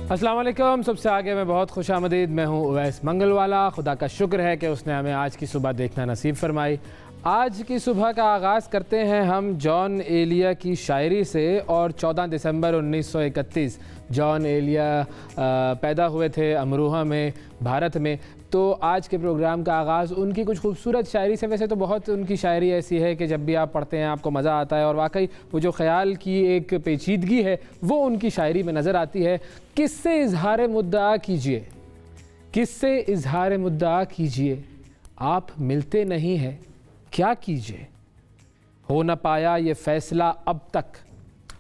अस्सलाम वालेकुम। सबसे आगे मैं बहुत खुशामदीद, मैं हूँ उवैस मंगलवाला। खुदा का शुक्र है कि उसने हमें आज की सुबह देखना नसीब फरमाई। आज की सुबह का आगाज़ करते हैं हम जॉन एलिया की शायरी से। और 14 दिसंबर 1931 जॉन एलिया पैदा हुए थे अमरोहा में, भारत में। तो आज के प्रोग्राम का आगाज़ उनकी कुछ खूबसूरत शायरी से। वैसे तो बहुत उनकी शायरी ऐसी है कि जब भी आप पढ़ते हैं आपको मज़ा आता है, और वाकई वो जो ख़याल की एक पेचीदगी है वो उनकी शायरी में नज़र आती है। किससे इजहार मुद्दा कीजिए, किससे इजहार मुद्दा कीजिए, आप मिलते नहीं हैं क्या कीजिए। हो न पाया ये फ़ैसला अब तक,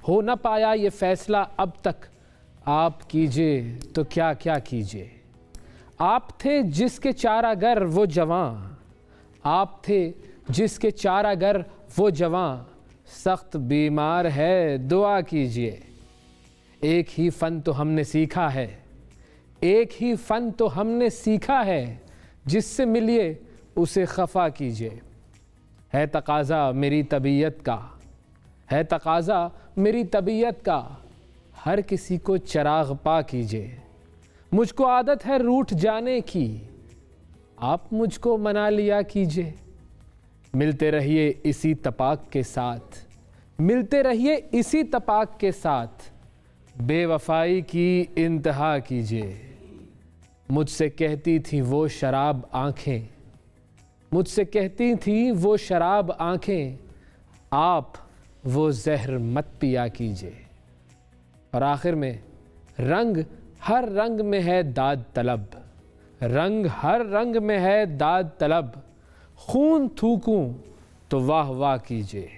हो न पाया ये फ़ैसला अब तक, आप कीजिए तो क्या क्या कीजिए। आप थे जिसके चारागर वो जवां, आप थे जिसके चारागर वो जवां, सख्त बीमार है दुआ कीजिए। एक ही फ़न तो हमने सीखा है, एक ही फ़न तो हमने सीखा है, जिससे मिलिए उसे खफा कीजिए। है तकाज़ा मेरी तबीयत का, है तकाज़ा मेरी तबीयत का, हर किसी को चिराग पा कीजिए। मुझको आदत है रूठ जाने की, आप मुझको मना लिया कीजिए। मिलते रहिए इसी तपाक के साथ, मिलते रहिए इसी तपाक के साथ, बेवफाई की इंतहा कीजिए। मुझसे कहती थी वो शराब आंखें, मुझसे कहती थी वो शराब आंखें, आप वो जहर मत पिया कीजिए। और आखिर में रंग हर रंग में है दाद तलब, रंग हर रंग में है दाद तलब, खून थूकूं तो वाह वाह कीजिए।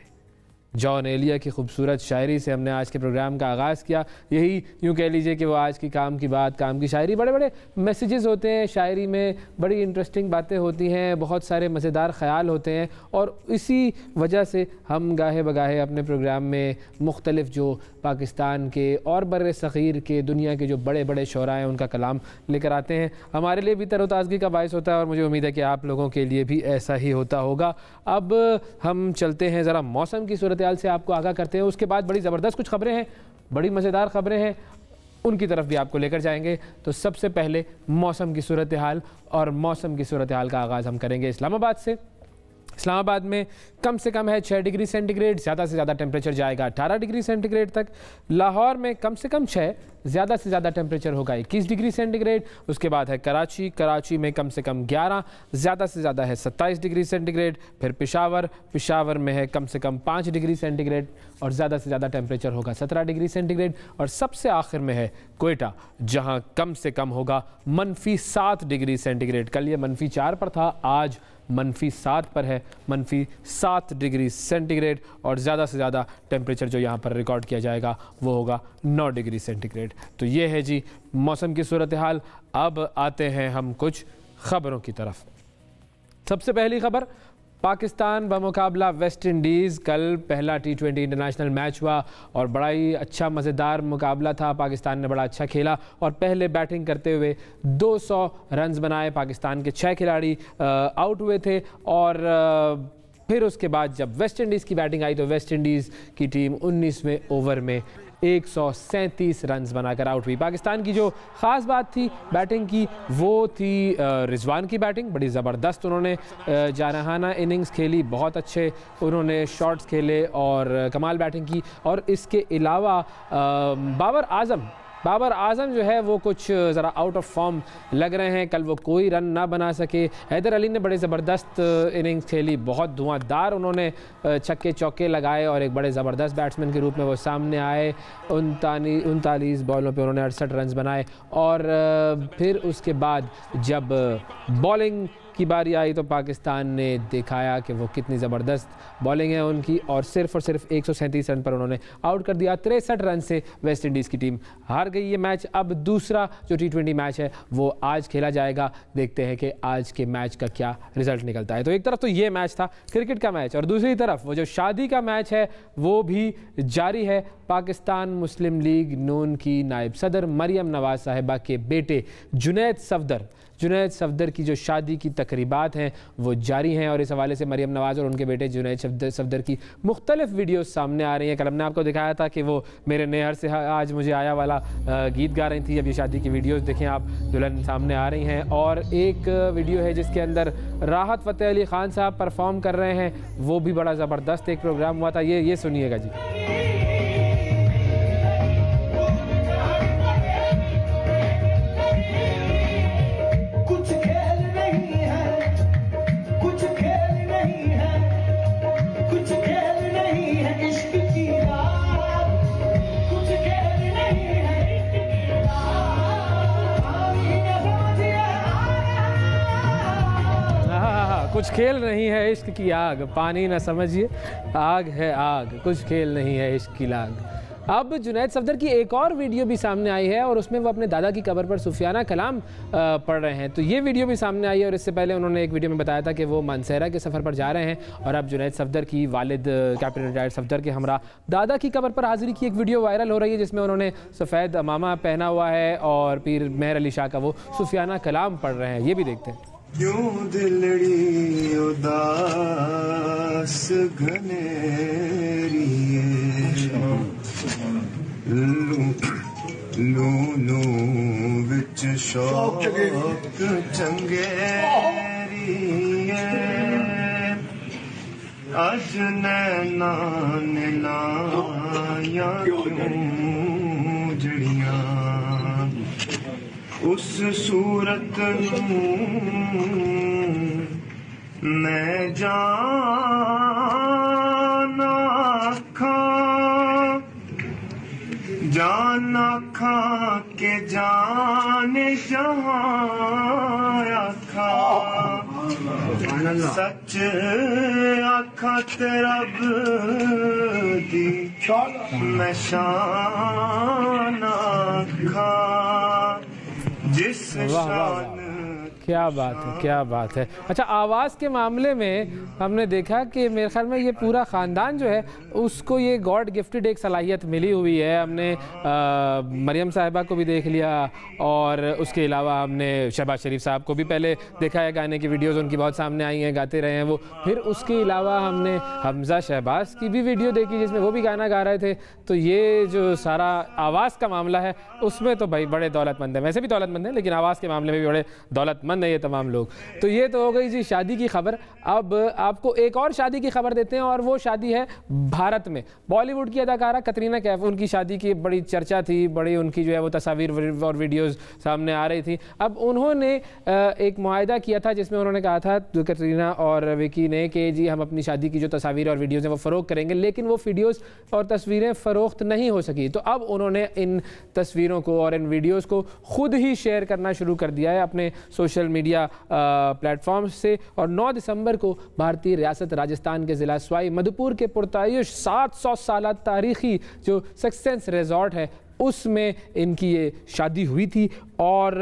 जॉन एलिया की खूबसूरत शायरी से हमने आज के प्रोग्राम का आगाज़ किया। यही यूँ कह लीजिए कि वो आज की काम की बात, काम की शायरी। बड़े बड़े मैसेजेस होते हैं शायरी में, बड़ी इंटरेस्टिंग बातें होती हैं, बहुत सारे मज़ेदार ख़याल होते हैं। और इसी वजह से हम गाहे बगाहे अपने प्रोग्राम में मुख्तलिफ़ जो पाकिस्तान के और बर्रे सग़ीर के, दुनिया के जो बड़े बड़े शोरा हैं उनका कलाम लेकर आते हैं। हमारे लिए भी तरोताज़गी का बायस होता है और मुझे उम्मीद है कि आप लोगों के लिए भी ऐसा ही होता होगा। अब हम चलते हैं ज़रा मौसम की सूरत से आपको आगाह करते हैं। उसके बाद बड़ी ज़बरदस्त कुछ खबरें हैं, बड़ी मज़ेदार खबरें हैं, उनकी तरफ भी आपको लेकर जाएंगे। तो सबसे पहले मौसम की सूरत हाल, और मौसम की सूरत हाल का आगाज़ हम करेंगे इस्लामाबाद से। इस्लामाबाद में कम से कम है 6 डिग्री सेंटीग्रेड, ज़्यादा से ज़्यादा टेम्परेचर जाएगा 18 डिग्री सेंटीग्रेड तक। लाहौर में कम से कम 6, ज़्यादा से ज़्यादा टेम्परेचर होगा 21 डिग्री सेंटीग्रेड। उसके बाद है कराची, कराची में कम से कम 11, ज़्यादा से ज़्यादा है 27 डिग्री सेंटीग्रेड। फिर पेशावर, पेशावर में है कम से कम 5 डिग्री सेंटीग्रेड और ज़्यादा से ज़्यादा टेम्परेचर होगा 17 डिग्री सेंटीग्रेड। और सबसे आखिर में है कोयटा, जहाँ कम से कम होगा -7 डिग्री सेंटीग्रेड। कल ये -4 पर था, आज -7 पर है, -7 डिग्री सेंटीग्रेड। और ज़्यादा से ज़्यादा टेम्परेचर जो यहाँ पर रिकॉर्ड किया जाएगा वो होगा 9 डिग्री सेंटीग्रेड। तो ये है जी मौसम की सूरत हाल। अब आते हैं हम कुछ ख़बरों की तरफ। सबसे पहली खबर, पाकिस्तान बमुकाबला वेस्ट इंडीज़ कल पहला T20 इंटरनेशनल मैच हुआ और बड़ा ही अच्छा मज़ेदार मुकाबला था। पाकिस्तान ने बड़ा अच्छा खेला और पहले बैटिंग करते हुए 200 रन्स बनाए। पाकिस्तान के 6 खिलाड़ी आउट हुए थे। और फिर उसके बाद जब वेस्ट इंडीज़ की बैटिंग आई तो वेस्ट इंडीज़ की टीम 19वें ओवर में 137 रन्स बनाकर आउट हुई। पाकिस्तान की जो ख़ास बात थी बैटिंग की वो थी रिजवान की बैटिंग। बड़ी ज़बरदस्त उन्होंने जारहाना इनिंग्स खेली, बहुत अच्छे उन्होंने शॉट्स खेले और कमाल बैटिंग की। और इसके अलावा बाबर आज़म जो है वो कुछ ज़रा आउट ऑफ फॉर्म लग रहे हैं। कल वो कोई रन ना बना सके। हैदर अली ने बड़े ज़बरदस्त इनिंग्स खेली, बहुत धुआंधार उन्होंने छक्के चौके लगाए और एक बड़े ज़बरदस्त बैट्समैन के रूप में वो सामने आए। 39 बॉलों पे उन्होंने 68 रन्स बनाए। और फिर उसके बाद जब बॉलिंग की बारी आई तो पाकिस्तान ने दिखाया कि वो कितनी ज़बरदस्त बॉलिंग है उनकी, और सिर्फ 137 रन पर उन्होंने आउट कर दिया। 63 रन से वेस्ट इंडीज़ की टीम हार गई ये मैच। अब दूसरा जो T20 मैच है वो आज खेला जाएगा। देखते हैं कि आज के मैच का क्या रिजल्ट निकलता है। तो एक तरफ तो ये मैच था क्रिकेट का मैच, और दूसरी तरफ वो जो शादी का मैच है वो भी जारी है। पाकिस्तान मुस्लिम लीग नून की नायब सदर मरियम नवाज़ साहिबा के बेटे जुनैद सफदर जुनैद सफदर की जो शादी की तकरीबात हैं वो जारी हैं और इस हवाले से मरियम नवाज़ और उनके बेटे जुनैद सफदर की मुख्तलिफ वीडियोस सामने आ रही हैं। कल हमने आपको दिखाया था कि वो मेरे नेहर से आज मुझे आया वाला गीत गा रही थी। अब ये शादी की वीडियोस देखें आप, दुल्हन सामने आ रही हैं और एक वीडियो है जिसके अंदर राहत फ़तेह अली ख़ान साहब परफॉर्म कर रहे हैं, वो भी बड़ा ज़बरदस्त एक प्रोग्राम हुआ था। ये सुनिएगा जी। कुछ खेल नहीं है इश्क की आग, पानी ना समझिए आग है आग, कुछ खेल नहीं है इश्क की लाग। अब जुनैद सफदर की एक और वीडियो भी सामने आई है और उसमें वो अपने दादा की कब्र पर सूफियाना कलाम पढ़ रहे हैं। तो ये वीडियो भी सामने आई है और इससे पहले उन्होंने एक वीडियो में बताया था कि वो मानसेरा के सफ़र पर जा रहे हैं और अब जुनैद सफदर की वालिद कैप्टन रिटायर्ड सफदर के हमरा दादा की कब्र पर हाजिरी की एक वीडियो वायरल हो रही है जिसमें उन्होंने सफ़ेद अमामा पहना हुआ है और पीर मेहर अली शाह का वो सूफियाना कलाम पढ़ रहे हैं। ये भी देखते हैं। क्यों दिलड़ी उदास घनेरी लूनू विच शौक चंगेरी अज नैना ने लाया क्यों जड़ियां उस सूरत मैं जाना खा के जाने जहाँ आखा सच आखा तेरा दी मैं शान आखा जिस शान। क्या बात है, क्या बात है। अच्छा, आवाज़ के मामले में हमने देखा कि मेरे ख्याल में ये पूरा ख़ानदान जो है उसको ये गॉड गिफ्टेड एक सलाहियत मिली हुई है। हमने मरियम साहिबा को भी देख लिया और उसके अलावा हमने शहबाज शरीफ साहब को भी पहले देखा है, गाने की वीडियोज़ उनकी बहुत सामने आई हैं, गाते रहे हैं वो। फिर उसके अलावा हमने हमजा शहबाज की भी वीडियो देखी जिसमें वो भी गाना गा रहे थे। तो ये जो सारा आवाज़ का मामला है उसमें तो भाई बड़े दौलतमंद हैं, वैसे भी दौलतमंद हैं लेकिन आवाज़ के मामले में भी बड़े दौलतमंद है ये तमाम लोग। तो ये तो हो गई जी शादी की खबर। अब आपको एक और शादी की खबर देते हैं और वो शादी है भारत में। बॉलीवुड की अदाकारा कतरीना कैफ, उनकी शादी की बड़ी चर्चा थी, बड़ी उनकी जो है वो तस्वीर और वीडियोस सामने आ रही थी। अब उन्होंने एक मुआहदा किया था जिसमें उन्होंने कहा था कतरीना और विकी ने कि जी हम अपनी शादी की जो तस्वीर और वीडियोज़ हैं वो फ़रोख्त करेंगे, लेकिन वो वीडियोज़ और तस्वीरें फ़रोख्त नहीं हो सकी। तो अब उन्होंने इन तस्वीरों को और इन वीडियोज़ को ख़ुद ही शेयर करना शुरू कर दिया है अपने सोशल मीडिया प्लेटफॉर्म से। और 9 दिसंबर को भारतीय रियासत राजस्थान के ज़िला स्वाई मधुपुर के पुरतायुश 700 साल तारीखी जो सक्सेस रिजॉर्ट है उसमें इनकी ये शादी हुई थी। और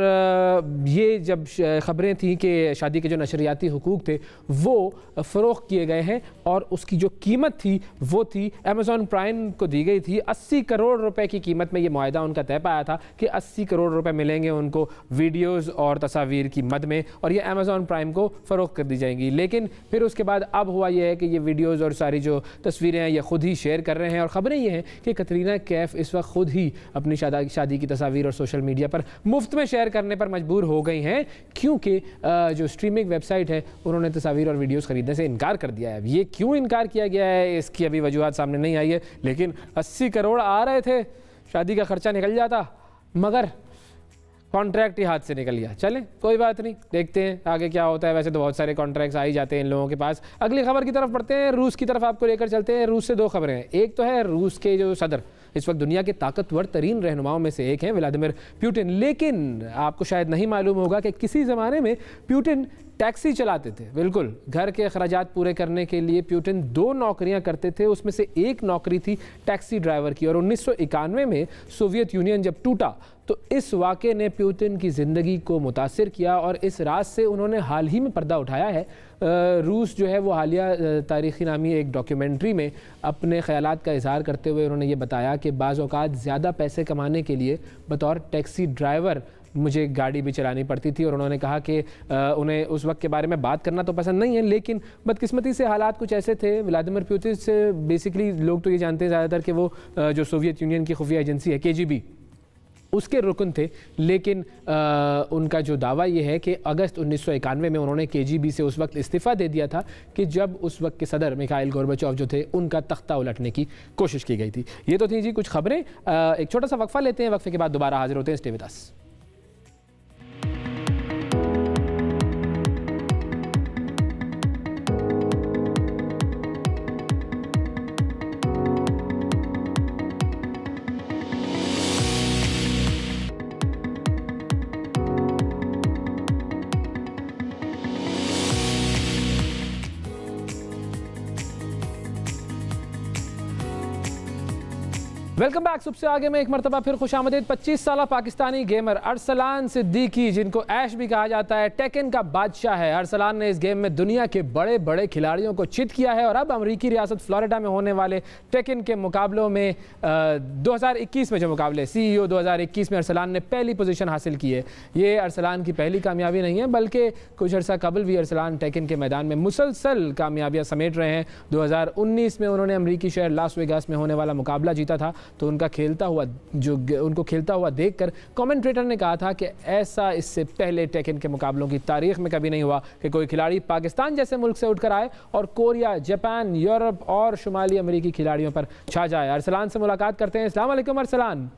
ये जब ख़बरें थी कि शादी के जो नशरियाती हुकूक थे वो फ़रोख्त किए गए हैं और उसकी जो कीमत थी वो थी अमेज़ॉन प्राइम को दी गई थी 80 करोड़ रुपए की कीमत में। ये मुआहदा उनका तय पाया था कि 80 करोड़ रुपए मिलेंगे उनको वीडियोज़ और तस्वीर की मद में और ये अमेज़ॉन प्राइम को फ़रोख्त कर दी जाएंगी। लेकिन फिर उसके बाद अब हुआ यह है कि ये वीडियोज़ और सारी जो तस्वीरें हैं ये ख़ुद ही शेयर कर रहे हैं और ख़बरें ये हैं कि कतरीना कैफ इस वक्त ख़ुद ही अपनी शादी की तस्वीर और सोशल मीडिया पर मुफ्त में शेयर करने पर मजबूर हो गई हैं क्योंकि जो स्ट्रीमिंग वेबसाइट है उन्होंने तस्वीर और वीडियोस खरीदने से इनकार कर दिया है। ये क्यों इनकार किया गया है इसकी अभी वजूहत सामने नहीं आई है, लेकिन 80 करोड़ आ रहे थे, शादी का खर्चा निकल जाता, मगर कॉन्ट्रैक्ट ही हाथ से निकल गया। चलें कोई बात नहीं, देखते हैं आगे क्या होता है। वैसे तो बहुत सारे कॉन्ट्रैक्ट्स आ ही जाते हैं इन लोगों के पास। अगली खबर की तरफ बढ़ते हैं, रूस की तरफ आपको लेकर चलते हैं। रूस से 2 खबरें हैं। एक तो है रूस के जो सदर इस वक्त दुनिया के ताकतवर तरीन रहनुमाओं में से एक हैं व्लादिमीर पुतिन। लेकिन आपको शायद नहीं मालूम होगा कि किसी ज़माने में पुतिन टैक्सी चलाते थे। बिल्कुल, घर के अखराजात पूरे करने के लिए पुतिन 2 नौकरियां करते थे, उसमें से एक नौकरी थी टैक्सी ड्राइवर की। और 1991 में सोवियत यूनियन जब टूटा तो इस वाक़े ने पुतिन की ज़िंदगी को मुतासिर किया और इस राज से उन्होंने हाल ही में पर्दा उठाया है। रूस जो है वो हालिया तारीख़ी नामी एक डॉक्यूमेंट्री में अपने ख़यालात का इज़हार करते हुए उन्होंने ये बताया कि बाज़ औक़ात ज़्यादा पैसे कमाने के लिए बतौर टैक्सी ड्राइवर मुझे गाड़ी भी चलानी पड़ती थी। और उन्होंने कहा कि उन्हें उस वक्त के बारे में बात करना तो पसंद नहीं है, लेकिन बदकिस्मती से हालात कुछ ऐसे थे। व्लादिमीर पुतिन से बेसिकली लोग तो ये जानते हैं ज़्यादातर कि वो जो सोवियत यूनियन की खुफिया एजेंसी है KGB, उसके रुकन थे। लेकिन उनका जो दावा ये है कि अगस्त 1991 में उन्होंने KGB से उस वक्त इस्तीफ़ा दे दिया था कि जब उस वक्त के सदर मिखाइल गोर्बाचोव जो थे उनका तख्ता उलटने की कोशिश की गई थी। ये तो थी जी कुछ खबरें। एक छोटा सा वक्फा लेते हैं, वक्फे के बाद दोबारा हाजिर होते हैं। Stay with us. Welcome back. सबसे आगे में एक मरतबा फिर खुशामदीद 25 साला पाकिस्तानी गेमर अरसलान सिद्दीकी, जिनको ऐश भी कहा जाता है, टेकन का बादशाह है। अरसलान ने इस गेम में दुनिया के बड़े बड़े खिलाड़ियों को चित किया है और अब अमरीकी रियासत फ्लोरिडा में होने वाले टेकन के मुकाबलों में 2021 में जो मुकाबले CEO 2021 में अरसलान ने पहली पोजीशन हासिल की है। ये अरसलान की पहली कामयाबी नहीं है, बल्कि कुछ अर्सा कबल भी अरसलान टेकन के मैदान में मुसलसल कामयाबियाँ समेट रहे हैं। 2019 में उन्होंने अमरीकी शहर लास वेगास में होने वाला मुकाबला जीता था, तो उनको खेलता हुआ देखकर कमेंट्रेटर ने कहा था कि ऐसा इससे पहले टेकन के मुकाबलों की तारीख में कभी नहीं हुआ कि कोई खिलाड़ी पाकिस्तान जैसे मुल्क से उठकर आए और कोरिया, जापान, यूरोप और शुमाली अमेरिकी खिलाड़ियों पर छा जाए। अरसलान से मुलाकात करते हैं। अस्सलाम वालेकुम अरसलान।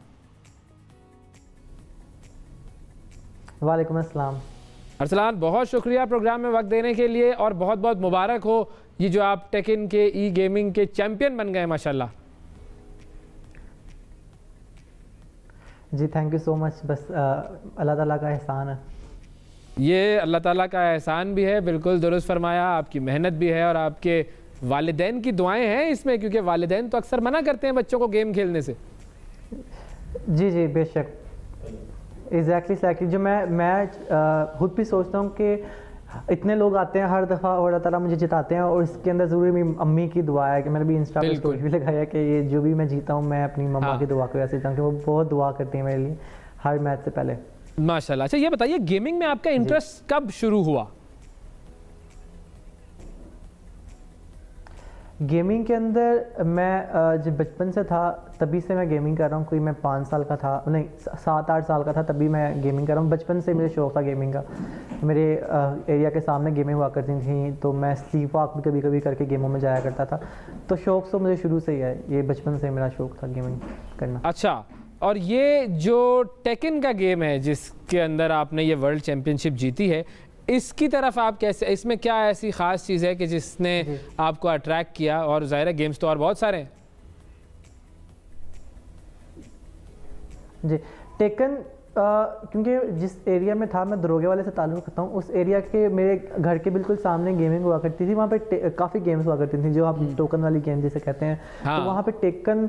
वालेकुम अस्सलाम। अरसलान, बहुत शुक्रिया प्रोग्राम में वक्त देने के लिए और बहुत बहुत मुबारक हो ये जो आप टेकन के गेमिंग के चैंपियन बन गए माशाल्लाह। जी थैंक यू सो मच। बस अल्लाह ताला का एहसान है। ये अल्लाह ताला का एहसान भी है, बिल्कुल दुरुस्त फरमाया। आपकी मेहनत भी है और आपके वालिदैन की दुआएं हैं इसमें, क्योंकि वालिदैन तो अक्सर मना करते हैं बच्चों को गेम खेलने से। जी जी बेशक, एग्जैक्टली जो मैं खुद भी सोचता हूँ कि इतने लोग आते हैं हर दफ़ा और अल्लाह ताला मुझे जिताते हैं, और इसके अंदर ज़रूरी मेरी अम्मी की दुआ है कि मैंने भी इंस्टा पे स्टोरी भी लगाया कि ये जो भी मैं जीता हूँ मैं अपनी मम्मा की दुआ को ऐसे जीता हूँ कि वो बहुत दुआ करती हैं मेरे लिए हर मैच से पहले। माशाल्लाह। अच्छा ये बताइए, गेमिंग में आपका इंटरेस्ट कब शुरू हुआ? गेमिंग के अंदर मैं जब बचपन से था तभी से मैं गेमिंग कर रहा हूँ। कोई मैं 5 साल का था, नहीं 7-8 साल का था तभी मैं गेमिंग कर रहा हूँ। बचपन से मुझे शौक़ था गेमिंग का। मेरे एरिया के सामने गेमिंग हुआ करती थी, तो मैं स्लीप वॉक भी कभी कभी करके गेमों में जाया करता था। तो शौक़ तो मुझे शुरू से ही है, ये बचपन से मेरा शौक़ था गेमिंग करना। अच्छा, और ये जो टेकन का गेम है जिसके अंदर आपने ये वर्ल्ड चैम्पियनशिप जीती है, इसकी तरफ आप कैसे, इसमें क्या ऐसी ख़ास चीज़ है कि जिसने आपको अट्रैक्ट किया? और ज़ाहिर है गेम्स तो और बहुत सारे हैं। जी टेकन क्योंकि जिस एरिया में था, मैं दरोगे वाले से ताल्लुक़ रखता हूँ, उस एरिया के मेरे घर के बिल्कुल सामने गेमिंग हुआ करती थी। वहाँ पे काफ़ी गेम्स हुआ करती थी जो आप टोकन वाली गेम जिसे कहते हैं। हाँ। तो वहाँ पे टेकन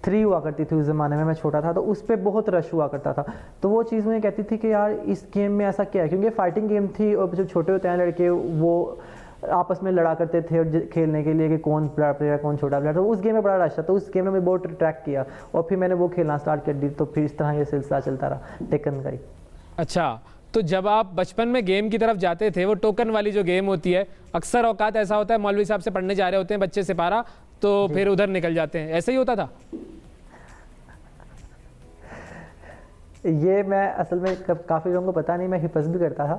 3 हुआ करती थी उस ज़माने में, मैं छोटा था, तो उस पर बहुत रश हुआ करता था। तो वो चीज़ मुझे कहती थी कि यार इस गेम में ऐसा क्या है, क्योंकि फाइटिंग गेम थी और जो छोटे होते हैं लड़के वो आपस में लड़ा करते थे और खेलने के लिए कि कौन बड़ा प्लेयर है कौन छोटा प्लेयर। तो उस गेम में बड़ा रश था, तो उस गेम ने मुझे बहुत अट्रैक्ट किया और फिर मैंने वो खेलना स्टार्ट कर दी। तो फिर इस तरह ये सिलसिला चलता रहा टेकन का ही। अच्छा, तो जब आप बचपन में गेम की तरफ जाते थे, वो टोकन वाली जो गेम होती है, अक्सर औकात ऐसा होता है मौलवी साहब से पढ़ने जा रहे होते हैं बच्चे सिपारा, तो फिर उधर निकल जाते हैं, ऐसे ही होता था? ये मैं असल में काफ़ी लोगों को पता नहीं, मैं हिफ्ज़ भी करता था।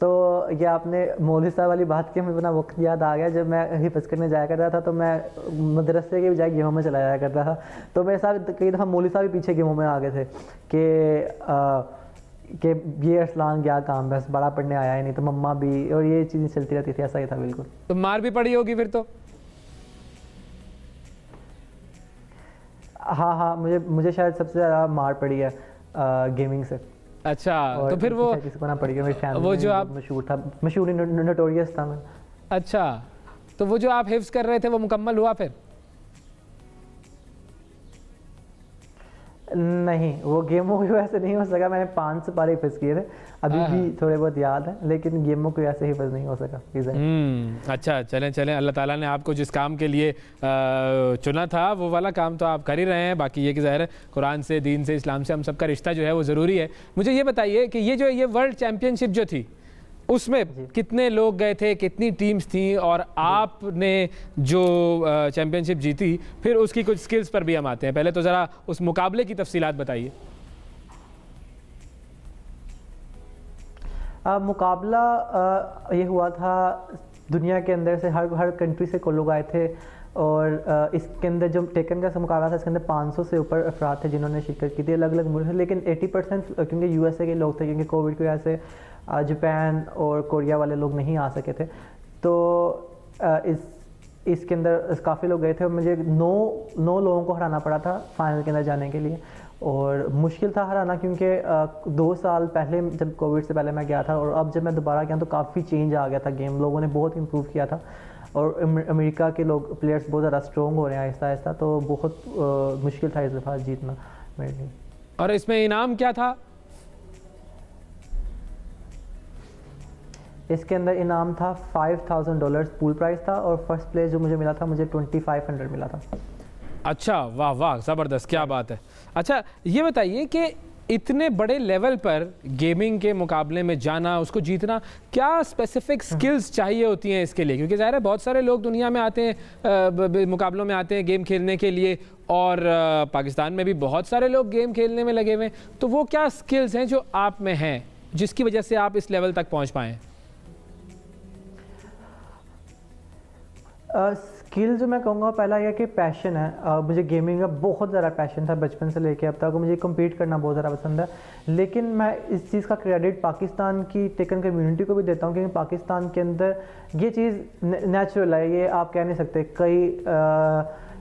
तो ये आपने मौलवी साहब वाली बात की, मुझे अपना वक्त याद आ गया। जब मैं हिफ्ज़ करने जाया करता था तो मैं मदरसे के बजाय गेमों में चला जाया करता था। तो मेरे साथ कई दफ़ा मौलवी साहब भी पीछे गेमों में आ गए थे कि ये अरसलान क्या काम है, बड़ा पढ़ने आया है नहीं, तो मम्मा भी, और ये चीज़ें चलती रहती थी। ऐसा ही था बिल्कुल। तो मार भी पड़ी होगी फिर तो? हाँ, मुझे शायद सबसे ज़्यादा मार पड़ी है गेमिंग से। अच्छा, तो फिर वो किसी को ना पड़ी, मेरी फैमिली वो जो आप मशहूर था, मशहूर नोटोरियस था मैं। अच्छा, तो वो जो आप हिफ्ज़ कर रहे थे वो मुकम्मल हुआ फिर? नहीं, वो गेमों की वजह से नहीं हो सका। मैंने 5 से पार हिफ्ज़ किए थे, अभी भी थोड़े बहुत याद है, लेकिन गेमों की वजह से हिफ्ज़ नहीं हो सका। अच्छा, चलें चलें, अल्लाह ताला ने आपको जिस काम के लिए चुना था वो वाला काम तो आप कर ही रहे हैं। बाकी ये कि ज़ाहिर है कुरान से, दीन से, इस्लाम से हम सबका रिश्ता जो है वो ज़रूरी है। मुझे ये बताइए कि ये वर्ल्ड चैम्पियनशिप जो थी उसमें कितने लोग गए थे, कितनी टीम्स थी, और आपने जो चैम्पियनशिप जीती फिर उसकी कुछ स्किल्स पर भी हम आते हैं। पहले तो ज़रा उस मुकाबले की तफसीलात बताइए। मुकाबला ये हुआ था, दुनिया के अंदर से हर कंट्री से को लोग आए थे, और इसके अंदर जो टेकन का मुकाबला था इसके अंदर 500 से ऊपर अफराद थे जिन्होंने शिरकत की थी, अलग अलग मुल्क से। लेकिन 80% क्योंकि यूएसए के लोग थे, क्योंकि कोविड की वजह से जापान और कोरिया वाले लोग नहीं आ सके थे। तो इसके अंदर काफ़ी लोग गए थे, और मुझे 9 लोगों को हराना पड़ा था फाइनल के अंदर जाने के लिए, और मुश्किल था हराना, क्योंकि 2 साल पहले जब कोविड से पहले मैं गया था, और अब जब मैं दोबारा गया तो काफ़ी चेंज आ गया था गेम, लोगों ने बहुत इम्प्रूव किया था, और अमेरिका के लोग प्लेयर्स बहुत ज़्यादा स्ट्रॉन्ग हो रहे हैं आहिस्ता आहिस्ता। तो बहुत मुश्किल था इस दफ़ा जीतना मेरे लिए। और इसमें इनाम क्या था? इसके अंदर इनाम था $5,000 पूल प्राइस था, और फर्स्ट प्लेस जो मुझे मिला था मुझे 2500 मिला था। अच्छा, वाह वाह, ज़बरदस्त, क्या बात है। अच्छा, ये बताइए कि इतने बड़े लेवल पर गेमिंग के मुकाबले में जाना, उसको जीतना, क्या स्पेसिफिक स्किल्स चाहिए होती हैं इसके लिए? क्योंकि ज़ाहिर है बहुत सारे लोग दुनिया में आते हैं, मुकाबलों में आते हैं गेम खेलने के लिए, और पाकिस्तान में भी बहुत सारे लोग गेम खेलने में लगे हुए हैं। तो वो क्या स्किल्स हैं जो आप में हैं जिसकी वजह से आप इस लेवल तक पहुँच पाएँ? स्किल जो मैं कहूँगा, पहला यह कि पैशन है। मुझे गेमिंग का बहुत ज़्यादा पैशन था बचपन से लेके अब तक, मुझे कम्पीट करना बहुत ज़्यादा पसंद है। लेकिन मैं इस चीज़ का क्रेडिट पाकिस्तान की टेकन कम्युनिटी को भी देता हूँ, क्योंकि पाकिस्तान के अंदर ये चीज़ नेचुरल है, ये आप कह नहीं सकते।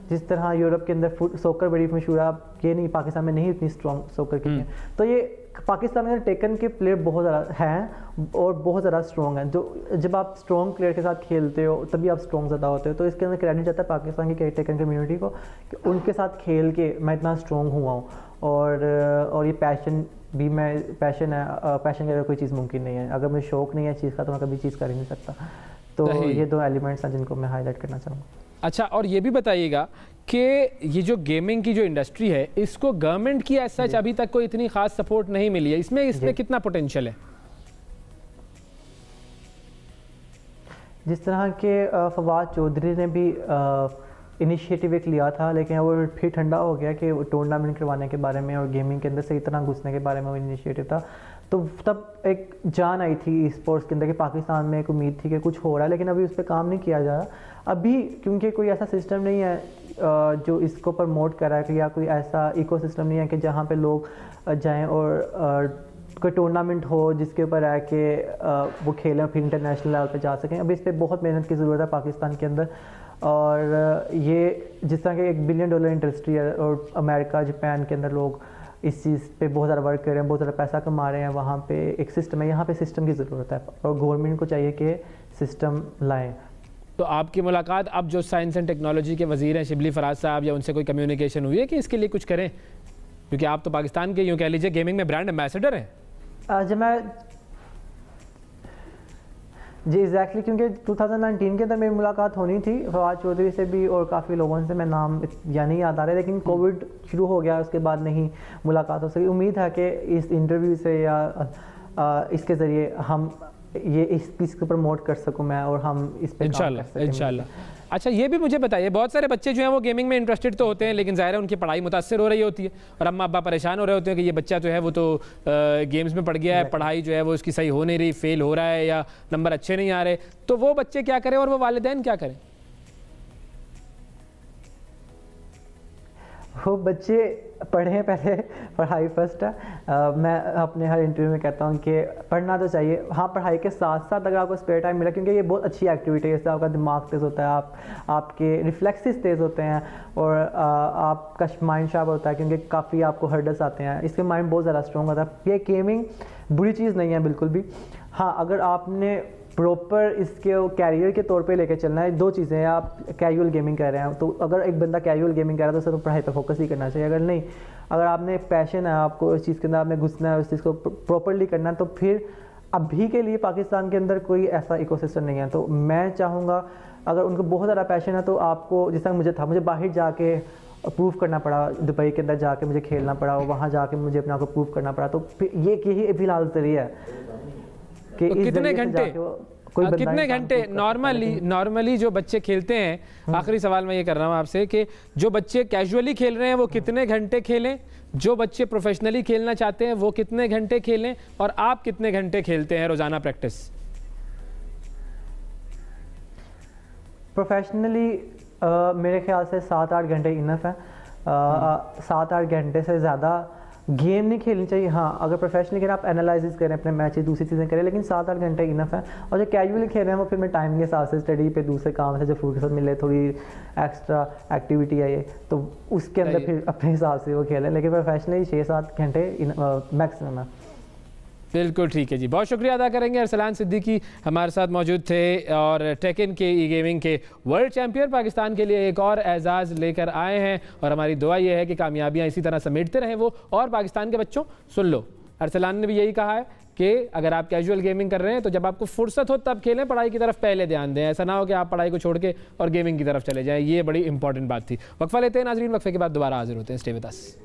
जिस तरह यूरोप के अंदर सोकर बड़ी मशहूर है, आप ये नहीं, पाकिस्तान में नहीं इतनी स्ट्रॉन्ग सोकर की है। तो ये पाकिस्तान में टेकन के प्लेयर बहुत ज़्यादा हैं और बहुत ज़्यादा स्ट्रॉन्ग हैं। जो जब आप स्ट्रॉन्ग प्लेयर के साथ खेलते हो तभी आप स्ट्रॉन्ग ज़्यादा होते हो। तो इसके अंदर क्रेडिट जाता है पाकिस्तान की टेकन कम्युनिटी को कि उनके साथ खेल के मैं इतना स्ट्रॉन्ग हुआ हूँ। और ये पैशन भी, मैं पैशन है, पैशन के अगर कोई चीज़ मुमकिन नहीं है। अगर मुझे शौक नहीं है चीज़ का तो मैं कभी चीज़ कर ही नहीं सकता। तो ये 2 एलिमेंट्स हैं जिनको मैं हाईलाइट करना चाहूँगा। अच्छा, और ये भी बताइएगा कि ये जो गेमिंग की जो इंडस्ट्री है, इसको गवर्नमेंट की एज सच अभी तक कोई इतनी खास सपोर्ट नहीं मिली है, इसमें कितना पोटेंशियल है? जिस तरह के फवाद चौधरी ने भी इनिशिएटिव एक लिया था, लेकिन वो फिर ठंडा हो गया कि टूर्नामेंट करवाने के बारे में और गेमिंग के अंदर से इतना घुसने के बारे में वो इनिशिएटिव था। तो तब एक जान आई थी स्पोर्ट्स के अंदर कि पाकिस्तान में एक उम्मीद थी कि कुछ हो रहा है, लेकिन अभी उस पर काम नहीं किया जा रहा अभी, क्योंकि कोई ऐसा सिस्टम नहीं है जो इसको प्रमोट कर रहा है, या कोई ऐसा इकोसिस्टम नहीं है कि जहाँ पे लोग जाएं और कोई टूर्नामेंट हो जिसके ऊपर है कि वो खेलें फिर इंटरनेशनल लेवल पे जा सकें। अभी इस पर बहुत मेहनत की ज़रूरत है पाकिस्तान के अंदर। और ये जिस तरह के $1 बिलियन इंडस्ट्री है और अमेरिका जापान के अंदर लोग इस चीज़ पे बहुत ज़्यादा वर्क कर रहे हैं, बहुत ज़्यादा पैसा कमा रहे हैं, वहाँ पे एक सिस्टम है, यहाँ पे सिस्टम की ज़रूरत है और गवर्नमेंट को चाहिए कि सिस्टम लाएँ। तो आपकी मुलाकात अब जो साइंस एंड टेक्नोलॉजी के वज़ीर हैं शिबली फराज साहब, या उनसे कोई कम्युनिकेशन हुई है कि इसके लिए कुछ करें? क्योंकि आप तो पाकिस्तान के, यूँ कह लीजिए, गेमिंग में ब्रांड एम्बेसडर हैं। जी एग्जैक्टली, क्योंकि 2019 के अंदर मेरी मुलाकात होनी थी फवाद चौधरी से भी और काफ़ी लोगों से, मैं नाम या नहीं याद आ रहा है, लेकिन कोविड शुरू हो गया, उसके बाद नहीं मुलाकात हो सकी। उम्मीद है कि इस इंटरव्यू से या इसके ज़रिए हम ये इस चीज़ को प्रमोट कर सकूँ मैं, और हम इस पर इंशाल्लाह। अच्छा, ये भी मुझे बताइए, बहुत सारे बच्चे जो हैं वो गेमिंग में इंटरेस्टेड तो होते हैं, लेकिन ज़ाहिर है उनकी पढ़ाई मुतासर हो रही होती है, और अम्मा अब्बा परेशान हो रहे होते हैं कि ये बच्चा जो है वो तो गेम्स में पड़ गया है, पढ़ाई जो है वो उसकी सही हो नहीं रही, फेल हो रहा है या नंबर अच्छे नहीं आ रहे। तो वो बच्चे क्या करें और वो वालिदैन क्या करें? वो बच्चे पढ़ें, पहले पढ़ाई फर्स्ट है। मैं अपने हर इंटरव्यू में कहता हूँ कि पढ़ना तो चाहिए, हाँ पढ़ाई के साथ साथ अगर आपको स्पेयर टाइम मिला, क्योंकि ये बहुत अच्छी एक्टिविटी है, इससे आपका दिमाग तेज़ होता है, आपके रिफ्लेक्सेस तेज़ होते हैं और आपका माइंड शार्प होता है, क्योंकि काफ़ी आपको हर्डल्स आते हैं, इसके माइंड बहुत ज़्यादा स्ट्रॉन्ग होता है। ये गेमिंग बुरी चीज़ नहीं है बिल्कुल भी। हाँ, अगर आपने प्रॉपर इसके कैरियर के तौर पे लेके चलना है। दो चीज़ें हैं, आप कैजुअल गेमिंग कर रहे हैं तो अगर एक बंदा कैजुअल गेमिंग कर रहा है तो उसे तो पढ़ाई पे फोकस ही करना चाहिए। अगर नहीं, अगर आपने पैशन है, आपको इस चीज़ के अंदर आपने घुसना है, उस चीज़ को प्रॉपरली करना है, तो फिर अभी के लिए पाकिस्तान के अंदर कोई ऐसा इकोसिस्टम नहीं है। तो मैं चाहूँगा अगर उनको बहुत ज़्यादा पैशन है तो आपको, जिस तरह मुझे था, मुझे बाहर जाके प्रूव करना पड़ा, दुबई के अंदर जाके मुझे खेलना पड़ा, वहाँ जाके मुझे अपने आप को प्रूव करना पड़ा। तो ये यही फिलहाल जरिए है कि तो कितने घंटे नॉर्मली जो बच्चे खेलते हैं, आखिरी सवाल मैं ये कर रहा हूँ आपसे कि जो बच्चे कैजुअली खेल रहे हैं वो कितने घंटे खेलें, जो बच्चे प्रोफेशनली खेलना चाहते हैं वो कितने घंटे खेलें, और आप कितने घंटे खेलते हैं रोजाना प्रैक्टिस? प्रोफेशनली मेरे ख्याल से 7-8 घंटे इनफ है। 7-8 घंटे से ज़्यादा गेम नहीं खेलनी चाहिए। हाँ, अगर प्रोफेशनली खेलें, आप एनालिसिस करें अपने मैचेस, दूसरी चीज़ें करें, लेकिन 7-8 घंटे इनफ है। और जो कैजुअली खेल रहे हैं वो फिर मैं टाइम के हिसाब से स्टडी पे, दूसरे काम से जो फूड के साथ मिले, थोड़ी एक्स्ट्रा एक्टिविटी है ये, तो उसके अंदर फिर अपने हिसाब से वो खेलें, लेकिन प्रोफेशनली 6-7 घंटे मैक्सिमम है। बिल्कुल ठीक है जी, बहुत शुक्रिया अदा करेंगे। अरसलान सिद्दीकी हमारे साथ मौजूद थे और टेकन के ई गेमिंग के वर्ल्ड चैंपियन पाकिस्तान के लिए एक और एजाज़ लेकर आए हैं, और हमारी दुआ ये है कि कामयाबियां इसी तरह समेटते रहें वो। और पाकिस्तान के बच्चों सुन लो, अरसलान ने भी यही कहा है कि अगर आप कैजुअल गेमिंग कर रहे हैं तो जब आपको फुर्सत हो तब खेलें, पढ़ाई की तरफ पहले ध्यान दें। ऐसा ना हो कि आप पढ़ाई को छोड़ के और गेमिंग की तरफ चले जाएं। ये बड़ी इंपॉर्टेंट बात थी। वक्फा लेते हैं नाजरीन, वक्फे के बाद दोबारा हाजिर होते हैं। Stay with us.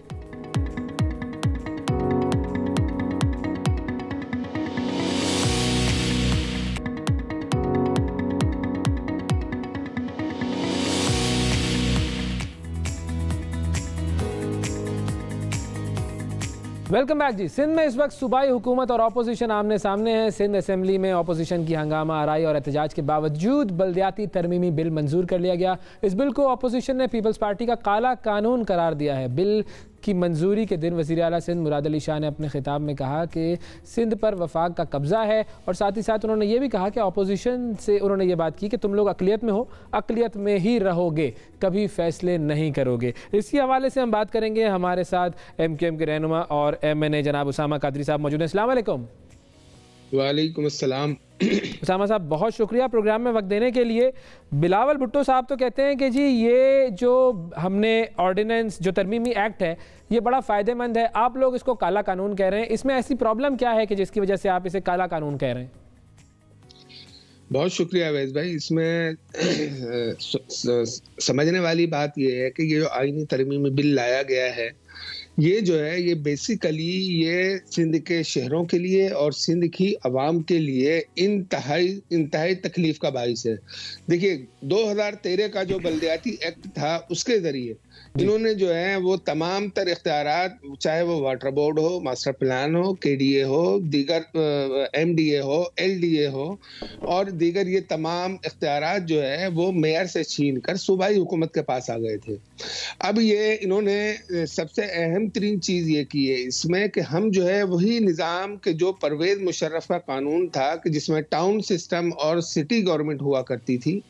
Welcome back जी। सिंध में इस वक्त सूबाई हुकूमत और अपोजिशन आमने सामने है। सिंध असेंबली में अपोजिशन की हंगामा आराई और एहतजाज के बावजूद बल्दियाती तरमीमी बिल मंजूर कर लिया गया। इस बिल को अपोजिशन ने पीपल्स पार्टी का काला कानून करार दिया है। बिल की मंजूरी के दिन वज़ीर आला सिंध मुराद अली शाह ने अपने खिताब में कहा कि सिंध पर वफाक का कब्ज़ा है, और साथ ही साथ उन्होंने ये भी कहा कि अपोजिशन से उन्होंने ये बात की कि तुम लोग अक़लियत में हो, अक़लियत में ही रहोगे, कभी फ़ैसले नहीं करोगे। इसी हवाले से हम बात करेंगे। हमारे साथ MQM के रहनुमा और MNA जनाब उसामा कादरी साहब मौजूद हैं। अस्सलाम वालेकुम। वालेकुम अस्सलाम। उसामा साहब बहुत शुक्रिया प्रोग्राम में वक्त देने के लिए। बिलावल भुट्टो साहब तो कहते हैं कि जी ये जो हमने ऑर्डिनेंस, जो तरमीमी एक्ट है, ये बड़ा फ़ायदेमंद है। आप लोग इसको काला कानून कह रहे हैं, इसमें ऐसी प्रॉब्लम क्या है कि जिसकी वजह से आप इसे काला कानून कह रहे हैं? बहुत शुक्रिया अवैस भाई। इसमें समझने वाली बात यह है कि ये जो आईनी तरमीमी बिल लाया गया है, ये जो है ये बेसिकली ये सिंध के शहरों के लिए और सिंध की आवाम के लिए इंतहाई तकलीफ का बाइस है। देखिए 2013 का जो बल्दियाती एक्ट था उसके जरिए इन्होंने जो है वो तमाम तर इख्तियारात, चाहे वो वाटर बोर्ड हो, मास्टर प्लान हो, KDA हो, दीगर MDA हो, LDA हो, और दीगर ये तमाम इख्तियारात जो है वो मेयर से छीन कर सूबाई हुकूमत के पास आ गए थे। अब ये इन्होंने सबसे अहम तरीन चीज़ ये की है इसमें कि हम जो है वही निज़ाम के जो परवेज़ मुशर्रफ का कानून था कि जिसमें टाउन सिस्टम और सिटी गवर्नमेंट हुआ करती थी,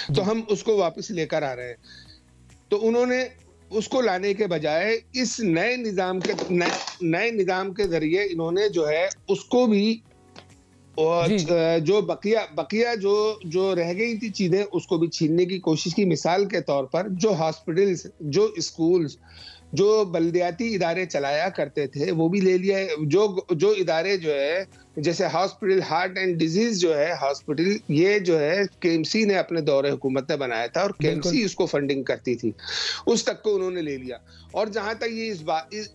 तो हम उसको वापस लेकर आ रहे हैं। तो उन्होंने उसको लाने के बजाय इस नए निज़ाम के जरिए इन्होंने जो है उसको भी, और जो बकिया जो रह गई थी चीजें उसको भी छीनने की कोशिश की। मिसाल के तौर पर जो हॉस्पिटल्स, जो स्कूल्स, जो बल्दियाती इदारे चलाया करते थे वो भी ले लिया है। जो इदारे जो है जैसे हॉस्पिटल हार्ट एंड डिजीज जो है हॉस्पिटल, ये जो है KMC ने अपने दौरे हुकूमत ने बनाया था और KMC उसको फंडिंग करती थी, उस तक को उन्होंने ले लिया। और जहां तक ये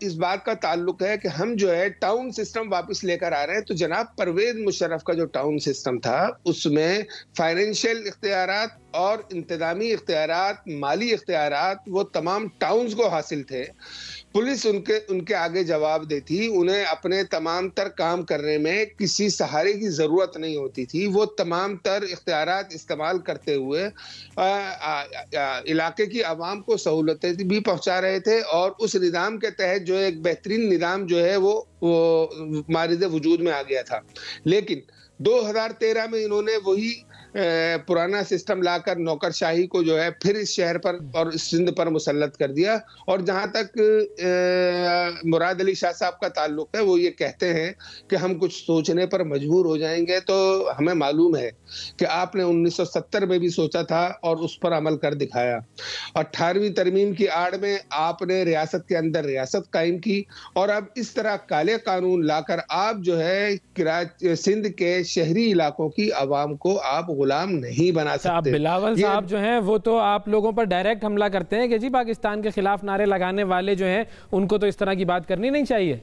इस बात का ताल्लुक है कि हम जो है टाउन सिस्टम वापस लेकर आ रहे हैं, तो जनाब परवेज मुशर्रफ का जो टाउन सिस्टम था उसमें फाइनेंशियल इख्तियारात और इंतजामी इख्तियारात, माली इख्तियारात वो तमाम टाउन्स को हासिल थे। पुलिस उनके आगे जवाब देती, उन्हें अपने तमाम तर काम करने में किसी सहारे की ज़रूरत नहीं होती थी। वो तमाम तर इख्तियारात इस्तेमाल करते हुए इलाके की आवाम को सहूलतें भी पहुंचा रहे थे, और उस निज़ाम के तहत जो एक बेहतरीन निज़ाम जो है वो मारिद वजूद में आ गया था। लेकिन 2013 में इन्होंने वही पुराना सिस्टम लाकर नौकरशाही को जो है फिर इस शहर पर और सिंध पर मुसल्लत कर दिया। और जहां तक मुराद अली शाह साहब का ताल्लुक है, वो ये कहते हैं कि हम कुछ सोचने पर मजबूर हो जाएंगे, तो हमें मालूम है कि आपने 1970 में भी सोचा था और उस पर अमल कर दिखाया। 18वीं तरमीम की आड़ में आपने रियासत के अंदर रियासत कायम की और अब इस तरह काले कानून लाकर आप जो है सिंध के शहरी इलाकों की आवाम को आप गुलाम नहीं बना सकते। आप बिलावल साहब जो हैं वो तो आप लोगों पर डायरेक्ट हमला करते हैं कि जी पाकिस्तान के खिलाफ नारे लगाने वाले जो हैं उनको तो इस तरह की बात करनी नहीं चाहिए।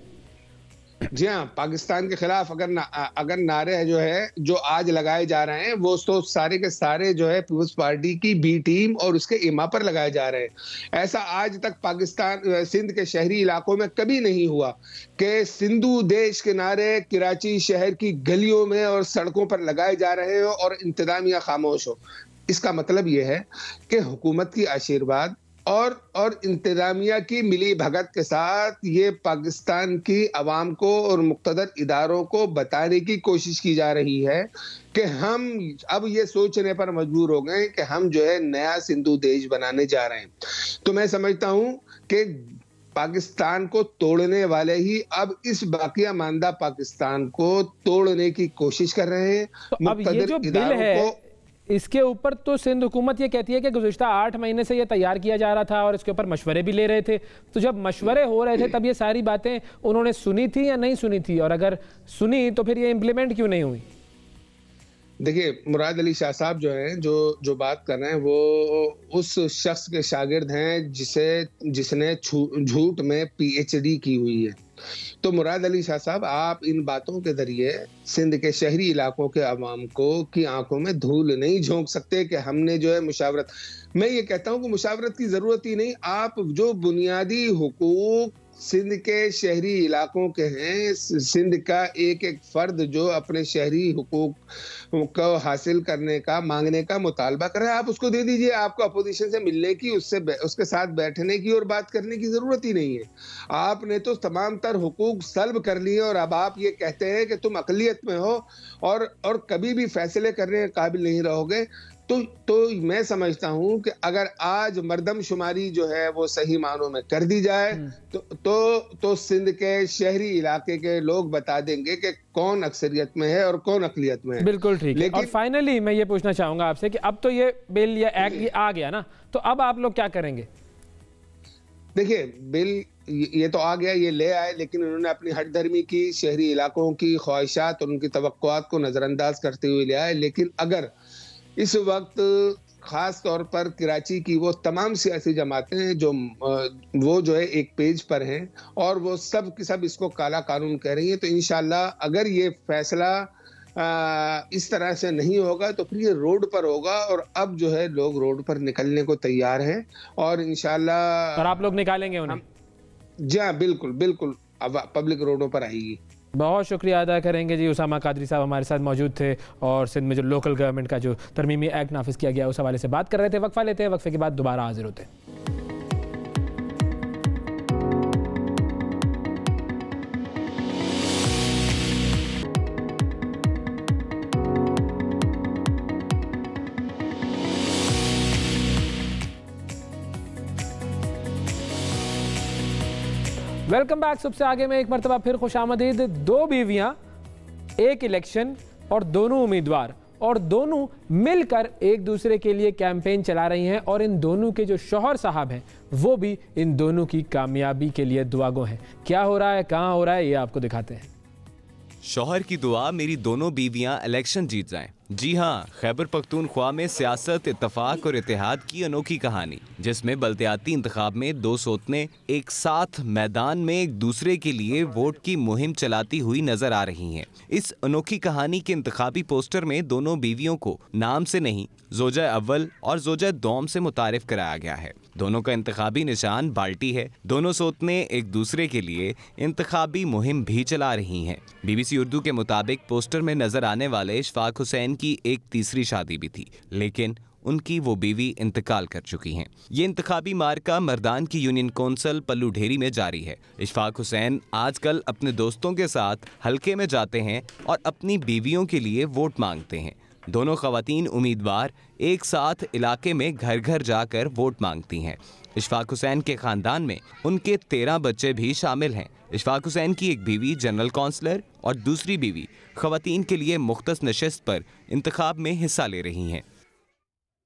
जी हाँ, पाकिस्तान के खिलाफ अगर नारे जो है जो आज लगाए जा रहे हैं वो तो सारे के सारे जो है पीपुल्स पार्टी की बी टीम और उसके इमा पर लगाए जा रहे हैं। ऐसा आज तक पाकिस्तान सिंध के शहरी इलाकों में कभी नहीं हुआ कि सिंधु देश के नारे कराची शहर की गलियों में और सड़कों पर लगाए जा रहे हो और इंतजामिया खामोश हो। इसका मतलब यह है कि हुकूमत की आशीर्वाद और इंतजामिया की मिली भगत के साथ ये पाकिस्तान की आवाम को और मुक़्तदर इदारों को बताने की कोशिश की जा रही है कि हम अब ये सोचने पर मजबूर हो गए कि हम जो है नया सिंधु देश बनाने जा रहे हैं। तो मैं समझता हूं कि पाकिस्तान को तोड़ने वाले ही अब इस बाकिया मानदा पाकिस्तान को तोड़ने की कोशिश कर रहे हैं। तो अब ये जो बिल है इसके ऊपर तो सिंध हुकूमत ये कहती है कि गुज़िश्ता 8 महीने से ये तैयार किया जा रहा था और इसके ऊपर मशवरे भी ले रहे थे। तो जब मशवरे हो रहे थे तब ये सारी बातें उन्होंने सुनी थी या नहीं सुनी थी, और अगर सुनी तो फिर ये इम्प्लीमेंट क्यों नहीं हुई? देखिए, मुराद अली शाह साहब जो हैं जो बात कर रहे हैं वो उस शख्स के शागिर्द हैं जिसने झूठ में PhD की हुई है। तो मुराद अली शाह साहब, आप इन बातों के जरिए सिंध के शहरी इलाकों के अवाम को की आंखों में धूल नहीं झोंक सकते कि हमने जो है मुशावरत। मैं ये कहता हूं कि मुशावरत की जरूरत ही नहीं। आप जो बुनियादी हुकूक सिंध के शहरी इलाकों के हैं, सिंध का एक एक फर्द जो अपने शहरी हुकूक को हासिल करने का मांगने का मुतालबा कर रहा है, आप उसको दे दीजिए। आपको अपोजिशन से मिलने की उसके साथ बैठने की और बात करने की जरूरत ही नहीं है। आपने तो तमाम तर हुकूक सल्ब कर लिए और अब आप ये कहते हैं कि तुम अकलियत में हो और कभी भी फैसले करने के काबिल नहीं रहोगे। तो मैं समझता हूं कि अगर आज मर्दमशुमारी जो है वो सही मानों में कर दी जाए तो सिंध के शहरी इलाके के लोग बता देंगे कि कौन अक्सरियत में है और कौन अकलियत में है। बिल्कुल ठीक। लेकिन और फाइनली मैं ये पूछना चाहूंगा आपसे कि अब तो ये बिल या एक्ट आ गया ना, तो अब आप लोग क्या करेंगे? देखिए, बिल ये तो आ गया, ये ले आए, लेकिन उन्होंने अपनी हट धर्मी की शहरी इलाकों की ख्वाहिशात और उनकी तवक्कुआत को नजरअंदाज करते हुए ले आए। लेकिन अगर इस वक्त खास तौर पर कराची की वो तमाम सियासी जमातें हैं वो जो है एक पेज पर हैं और वो सब की सब इसको काला कानून कह रही हैं, तो इंशाल्लाह अगर ये फैसला इस तरह से नहीं होगा तो फिर ये रोड पर होगा। और अब जो है लोग रोड पर निकलने को तैयार हैं और इंशाल्लाह। और आप लोग निकालेंगे उन्हें? जी हाँ, बिल्कुल बिल्कुल, अब पब्लिक रोडों पर आएगी। बहुत शुक्रिया अदा करेंगे जी। उसामा कादरी साहब हमारे साथ मौजूद थे और सिंध में जो लोकल गवर्नमेंट का जो तरमीमी एक्ट नाफिज किया गया उस हवाले से बात कर रहे थे। वक्फा लेते हैं, वक्फे के बाद दोबारा हाजिर होते हैं। Welcome back. सबसे आगे में एक मरतबा फिर खुशामदीद। 2 बीवियां, एक इलेक्शन और दोनों उम्मीदवार और दोनों मिलकर एक दूसरे के लिए कैंपेन चला रही हैं और इन दोनों के जो शौहर साहब हैं वो भी इन दोनों की कामयाबी के लिए दुआगो हैं। क्या हो रहा है, कहाँ हो रहा है, ये आपको दिखाते हैं। शौहर की दुआ मेरी दोनों बीवियां इलेक्शन जीत जाएं। जी हाँ, खैबर पख्तूनख्वा में सियासत, इत्तफाक और इत्तेहाद की अनोखी कहानी, जिसमें बल्दियाती इंतखाब में 2 सोतने एक साथ मैदान में एक दूसरे के लिए वोट की मुहिम चलाती हुई नजर आ रही हैं। इस अनोखी कहानी के इंतखाबी पोस्टर में दोनों बीवियों को नाम से नहीं, ज़ोजा अव्वल और ज़ोजा दोम से मुतारिफ कराया गया है। दोनों का इंतखाबी निशान बाल्टी है। दोनों सोतने एक दूसरे के लिए इंतखाबी मुहिम भी चला रही हैं। BBC उर्दू के मुताबिक पोस्टर में नजर आने वाले इशफाक हुसैन की एक तीसरी शादी भी थी, लेकिन उनकी वो बीवी इंतकाल कर चुकी हैं। ये इंतखाबी मार्का मर्दान की यूनियन कौंसल पल्लू ढेरी में जारी है। इशफाक हुसैन आजकल अपने दोस्तों के साथ हलके में जाते हैं और अपनी बीवियों के लिए वोट मांगते हैं। दोनों खवातीन उम्मीदवार एक साथ इलाके में घर घर जाकर वोट मांगती हैं। इशफाक हुसैन के खानदान में उनके 13 बच्चे भी शामिल हैं। इशफाक हुसैन की एक बीवी जनरल काउंसलर और दूसरी बीवी खवातीन के लिए मुख्तस नशिस्त पर इंतखाब में हिस्सा ले रही हैं।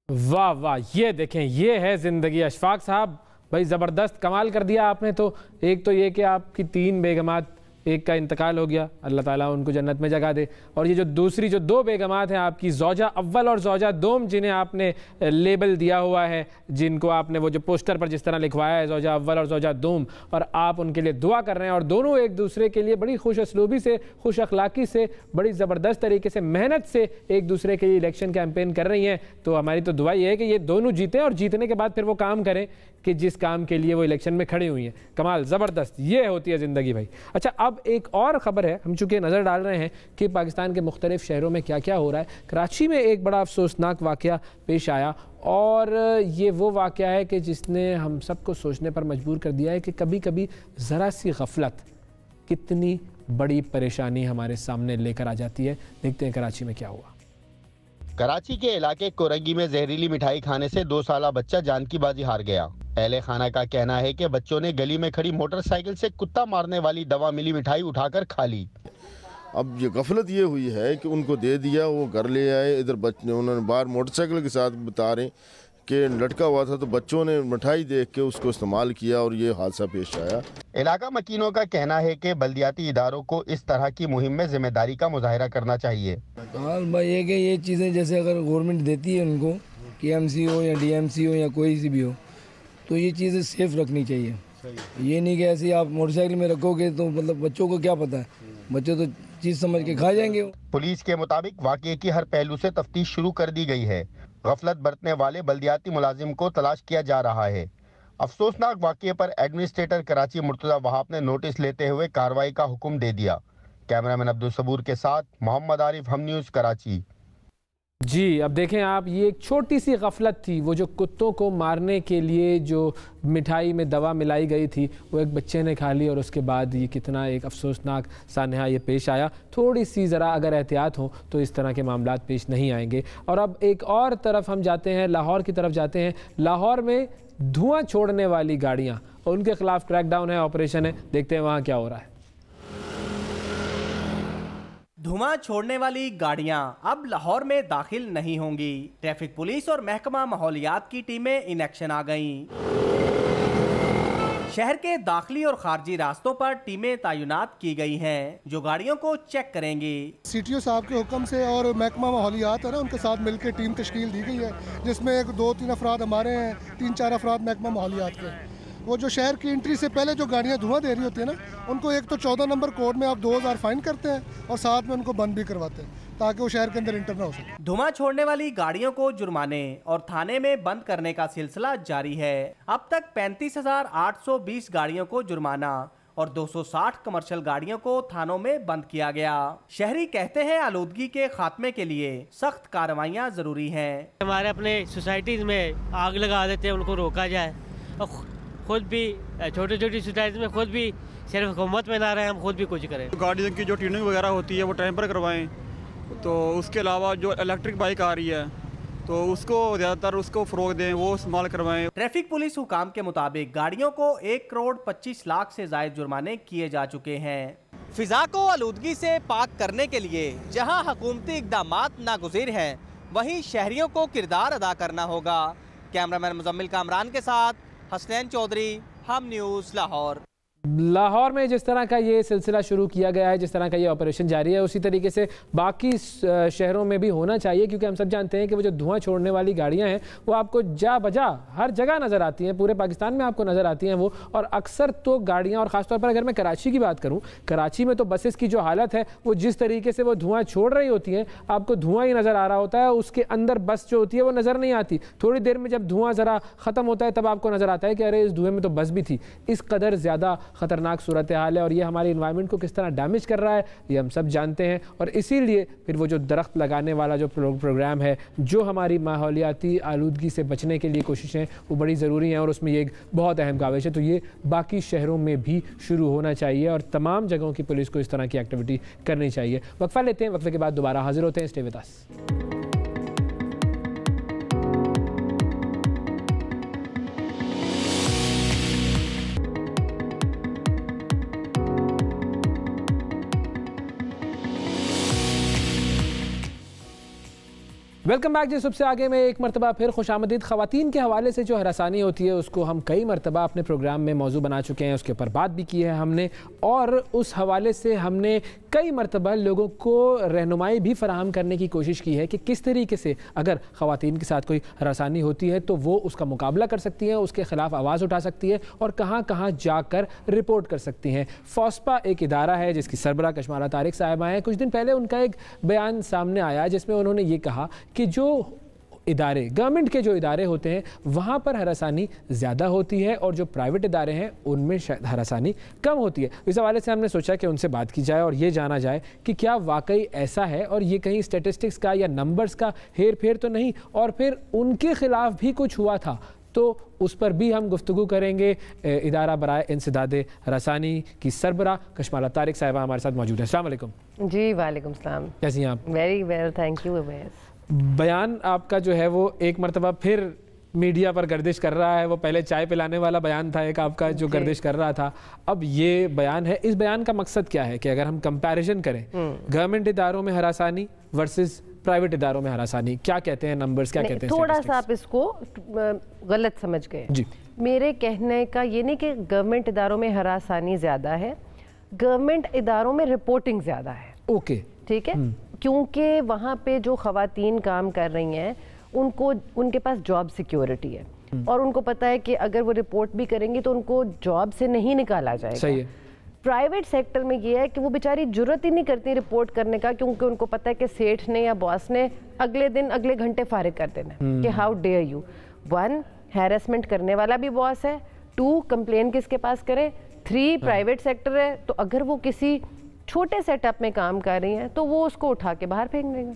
वाह वाह, ये देखें, ये है ज़िंदगी। अशफाक साहब भाई ज़बरदस्त कमाल कर दिया आपने। तो एक तो ये कि आपकी 3 बेगमात, एक का इंतकाल हो गया, अल्लाह ताला उनको जन्नत में जगह दे, और ये जो दूसरी जो 2 बेगमात हैं आपकी, ज़ौजा अव्वल और ज़ौजा दोम, जिन्हें आपने लेबल दिया हुआ है, जिनको आपने वो जो पोस्टर पर जिस तरह लिखवाया है ज़ौजा अव्वल और ज़ौजा दोम, और आप उनके लिए दुआ कर रहे हैं, और दोनों एक दूसरे के लिए बड़ी खुश असलूबी से, खुश अखलाकी से, बड़ी ज़बरदस्त तरीके से, मेहनत से एक दूसरे के लिए इलेक्शन कैंपेन कर रही हैं। तो हमारी तो दुआ ये है कि ये दोनों जीतें और जीतने के बाद फिर वो काम करें कि जिस काम के लिए वो इलेक्शन में खड़ी हुई हैं। कमाल, ज़बरदस्त, ये होती है ज़िंदगी भाई। अच्छा, अब एक और ख़बर है, हम चूँकि नज़र डाल रहे हैं कि पाकिस्तान के मुख्तलिफ शहरों में क्या क्या हो रहा है। कराची में एक बड़ा अफसोसनाक वाक़या पेश आया, और ये वो वाक़या है कि जिसने हम सबको सोचने पर मजबूर कर दिया है कि कभी कभी ज़रा सी गफलत कितनी बड़ी परेशानी हमारे सामने लेकर आ जाती है। देखते हैं कराची में क्या हुआ। कराची के इलाके कोरंगी में जहरीली मिठाई खाने से 2 साला बच्चा जान की बाजी हार गया। अहले खाना का कहना है कि बच्चों ने गली में खड़ी मोटरसाइकिल से कुत्ता मारने वाली दवा मिली मिठाई उठाकर खा ली। अब ये गफलत ये हुई है कि उनको दे दिया, वो घर ले आए, इधर बच्चे उन्होंने बाहर मोटरसाइकिल के साथ बता रहे कि लटका हुआ था, तो बच्चों ने मिठाई देख के उसको इस्तेमाल किया और ये हादसा पेश आया। इलाका मकीनों का कहना है कि बल्दियाती इदारों को इस तरह की मुहिम में जिम्मेदारी का मुजाहिरा करना चाहिए। हाँ भाई, ये कि ये चीज़ें जैसे अगर गवर्नमेंट देती है उनको, KMC हो या DMC हो या कोई सी भी हो, तो ये चीज़ें सेफ रखनी चाहिए। ये नहीं कि ऐसे आप मोटरसाइकिल में रखोगे तो मतलब बच्चों को क्या पता है, बच्चे तो चीज़ समझ के खा जाएंगे। पुलिस के मुताबिक वाक़ये की हर पहलू से तफ्तीश शुरू कर दी गई है। गफलत बरतने वाले बल्दियाती मुलाजिम को तलाश किया जा रहा है। अफसोसनाक वाक़ये पर एडमिनिस्ट्रेटर कराची मुर्तज़ा वहाब ने नोटिस लेते हुए कार्रवाई का हुक्म दे दिया। कैमरामैन अब्दुल सबूर के साथ मोहम्मद आरिफ, हम न्यूज़, कराची। जी, अब देखें आप, ये एक छोटी सी गफलत थी। वो जो कुत्तों को मारने के लिए जो मिठाई में दवा मिलाई गई थी, वो एक बच्चे ने खा ली, और उसके बाद ये कितना एक अफसोसनाक सानहा ये पेश आया। थोड़ी सी ज़रा अगर एहतियात हो तो इस तरह के मामलात पेश नहीं आएंगे। और अब एक और तरफ हम जाते हैं, लाहौर की तरफ जाते हैं। लाहौर में धुआं छोड़ने वाली गाड़ियाँ, उनके खिलाफ क्रैकडाउन है, ऑपरेशन है। देखते हैं वहाँ क्या हो रहा है। धुआं छोड़ने वाली गाड़ियां अब लाहौर में दाखिल नहीं होंगी। ट्रैफिक पुलिस और महकमा माहौलियात की टीमें इन एक्शन आ गईं। शहर के दाखिली और खारजी रास्तों पर टीमें तैनात की गई हैं, जो गाड़ियों को चेक करेंगी। CTO साहब के हुक्म से और महकमा माहौलियात है ना, उनके साथ मिलकर टीम तश्कील दी गई है, जिसमें 2-3 अफराद हमारे हैं, 3-4 अफराद महकमा माहौलियात के। वो जो शहर की एंट्री से पहले जो गाड़ियाँ धुआं दे रही होती है ना, उनको एक तो 14 नंबर कोड में आप 2000 फाइन करते हैं और साथ में उनको बंद भी करवाते हैं ताकि वो शहर के अंदर इंटर ना हो सके। धुआं छोड़ने वाली गाड़ियों को जुर्माने और थाने में बंद करने का सिलसिला जारी है। अब तक 35,820 गाड़ियों को जुर्माना और 260 कमर्शियल गाड़ियों को थानों में बंद किया गया। शहरी कहते हैं आलूदगी के खात्मे के लिए सख्त कार्रवाइयाँ जरूरी हैं। हमारे अपने सोसाइटीज में आग लगा देते हैं, उनको रोका जाए। और खुद भी छोटी छोटी सोसाइटी में खुद भी सिर्फ हुकूमत में ना रहे, हम खुद भी कुछ करें। गाड़ियों की जो ट्यूनिंग वगैरह होती है वो टाइम पर करवाएं। तो उसके अलावा जो इलेक्ट्रिक बाइक आ रही है तो उसको ज़्यादातर उसको फ़रोग दें, वो इस्तेमाल करवाएं। ट्रैफिक पुलिस हुकाम के मुताबिक गाड़ियों को 1 करोड़ 25 लाख से ज़ायद जुर्माने किए जा चुके हैं। फिजा को आलूदगी से पाक करने के लिए जहां हुकूमती इक़दामात नागुज़ीर हैं, वहीं शहरियों को किरदार अदा करना होगा। कैमरामैन मुजम्मिल कामरान के साथ हसनैन चौधरी, हम न्यूज़, लाहौर। लाहौर में जिस तरह का ये सिलसिला शुरू किया गया है, जिस तरह का ये ऑपरेशन जारी है, उसी तरीके से बाकी शहरों में भी होना चाहिए, क्योंकि हम सब जानते हैं कि वो जो धुआं छोड़ने वाली गाड़ियां हैं वो आपको जा बजा हर जगह नज़र आती हैं, पूरे पाकिस्तान में आपको नज़र आती हैं वो। और अक्सर तो गाड़ियां, और ख़ासतौर पर अगर मैं कराची की बात करूं, कराची में तो बसेस की जो हालत है, वो जिस तरीके से वो धुआं छोड़ रही होती हैं, आपको धुआं ही नज़र आ रहा होता है, उसके अंदर बस जो होती है वो नज़र नहीं आती। थोड़ी देर में जब धुआं ज़रा ख़त्म होता है तब आपको नज़र आता है कि अरे इस धुएँ में तो बस भी थी। इस कदर ज़्यादा ख़तरनाक सूरत हाल है, और ये हमारे इन्वायरमेंट को किस तरह डैमेज कर रहा है ये हम सब जानते हैं। और इसीलिए फिर वो जो दरख्त लगाने वाला जो प्रोग्राम है, जो हमारी माहौलियाती आलूदगी से बचने के लिए कोशिशें, वो बड़ी ज़रूरी हैं, और उसमें ये एक बहुत अहम काविश है। तो ये बाकी शहरों में भी शुरू होना चाहिए और तमाम जगहों की पुलिस को इस तरह की एक्टिविटी करनी चाहिए। वक्फा लेते हैं, वक्फे के बाद दोबारा हाजिर होते हैं। Stay with us. Welcome back जी। सबसे आगे में एक मरतबा फिर खुशामदीद। ख़वातीन के हवाले से जो हरासानी होती है उसको हम कई मरतबा अपने प्रोग्राम में मौजू बना चुके हैं, उसके ऊपर बात भी की है हमने, और उस हवाले से हमने कई मरतबा लोगों को रहनुमाई भी फराहम करने की कोशिश की है कि किस तरीके से अगर ख़वातीन के साथ कोई हरासानी होती है तो वो उसका मुकाबला कर सकती हैं, उसके ख़िलाफ़ आवाज़ उठा सकती है और कहाँ कहाँ जाकर रिपोर्ट कर सकती हैं। फॉस्पा एक इदारा है जिसकी सरबराह कशमाला तारिक साहिबा हैं। कुछ दिन पहले उनका एक बयान सामने आया जिसमें उन्होंने ये कहा कि जो इदारे, गवर्नमेंट के जो इदारे होते हैं वहाँ पर हरासानी ज़्यादा होती है और जो प्राइवेट इदारे हैं उनमें शायद हरासानी कम होती है। इस हवाले से हमने सोचा कि उनसे बात की जाए और ये जाना जाए कि क्या वाकई ऐसा है और ये कहीं स्टेटिस्टिक्स का या नंबर्स का हेर फेर तो नहीं, और फिर उनके ख़िलाफ़ भी कुछ हुआ था तो उस पर भी हम गुफ्तगू करेंगे। इदारा बराए इंसदाद हरासानी की सरबराह कशमाला तारिक साहिबा हमारे साथ मौजूद है। अस्सलाम वालेकुम। जी वालेकुम सलाम। कैसी हैं आप? Very well, thank you. बयान आपका जो है वो एक मरतबा फिर मीडिया पर गर्दिश कर रहा है। वो पहले चाय पिलाने वाला बयान था एक आपका जो गर्दिश कर रहा था, अब ये बयान है। इस बयान का मकसद क्या है कि अगर हम कंपैरिजन करें गवर्नमेंट इदारों में हरासानी वर्सेस प्राइवेट इदारों में हरासानी, क्या कहते हैं नंबर्स, क्या कहते हैं? थोड़ा सा आप इसको गलत समझ गए जी। मेरे कहने का ये नहीं कि गवर्नमेंट इदारों में हरासानी ज़्यादा है, गवर्नमेंट इदारों में रिपोर्टिंग ज़्यादा है। ओके, ठीक है, क्योंकि वहाँ पे जो ख़वातीन काम कर रही हैं उनको, उनके पास जॉब सिक्योरिटी है और उनको पता है कि अगर वो रिपोर्ट भी करेंगी तो उनको जॉब से नहीं निकाला जाएगा। सही है। प्राइवेट सेक्टर में ये है कि वो बेचारी जरूरत ही नहीं करती रिपोर्ट करने का, क्योंकि उनको पता है कि सेठ ने या बॉस ने अगले दिन अगले घंटे फारिग कर देना है कि हाउ डेयर यू। 1 हैरेसमेंट करने वाला भी बॉस है, 2 कंप्लेन किसके पास करें, 3 प्राइवेट सेक्टर है तो अगर वो किसी छोटे सेटअप में काम कर रही हैं तो वो उसको उठा के बाहर फेंक देंगे।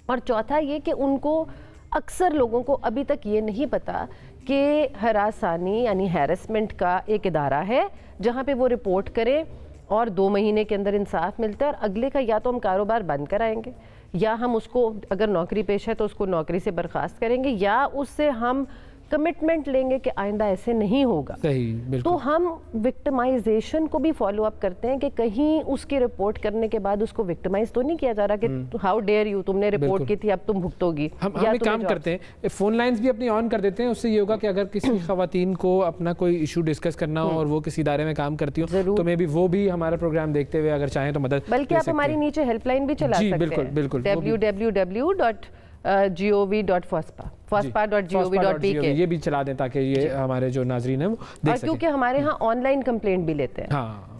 और चौथा ये कि उनको, अक्सर लोगों को अभी तक ये नहीं पता कि हरासानी यानी हैरेसमेंट का एक इदारा है जहाँ पे वो रिपोर्ट करें और 2 महीने के अंदर इंसाफ मिलता है और अगले का या तो हम कारोबार बंद कराएंगे या हम उसको, अगर नौकरी पेश है तो उसको नौकरी से बर्खास्त करेंगे या उससे हम कमिटमेंट लेंगे कि आइंदा ऐसे नहीं होगा। सही, तो हम विक्टिमाइजेशन को भी फॉलो अप करते हैं कि कहीं उसकी रिपोर्ट करने के बाद उसको विक्टिमाइज तो नहीं किया जा रहा कि हाउ डेयर यू, तुमने रिपोर्ट की थी अब तुम भुगतोगी। हम एक काम करते हैं, फोन लाइंस भी अपनी ऑन कर देते हैं, उससे ये होगा कि अगर किसी खवातीन को अपना कोई इशू डिस्कस करना हो और वो किसी इदारे में काम करती हो तो मे बी वो भी हमारा प्रोग्राम देखते हुए अगर चाहें तो मदद, बल्कि आप हमारी नीचे हेल्पलाइन भी चला सकते हैं। बिल्कुल बिल्कुल, www.gov.fospa.gov.pk ये भी चला दें ताकि ये हमारे जो नाजरीन है वो देख सकें। क्योंकि हमारे यहाँ ऑनलाइन कंप्लेंट भी लेते हैं,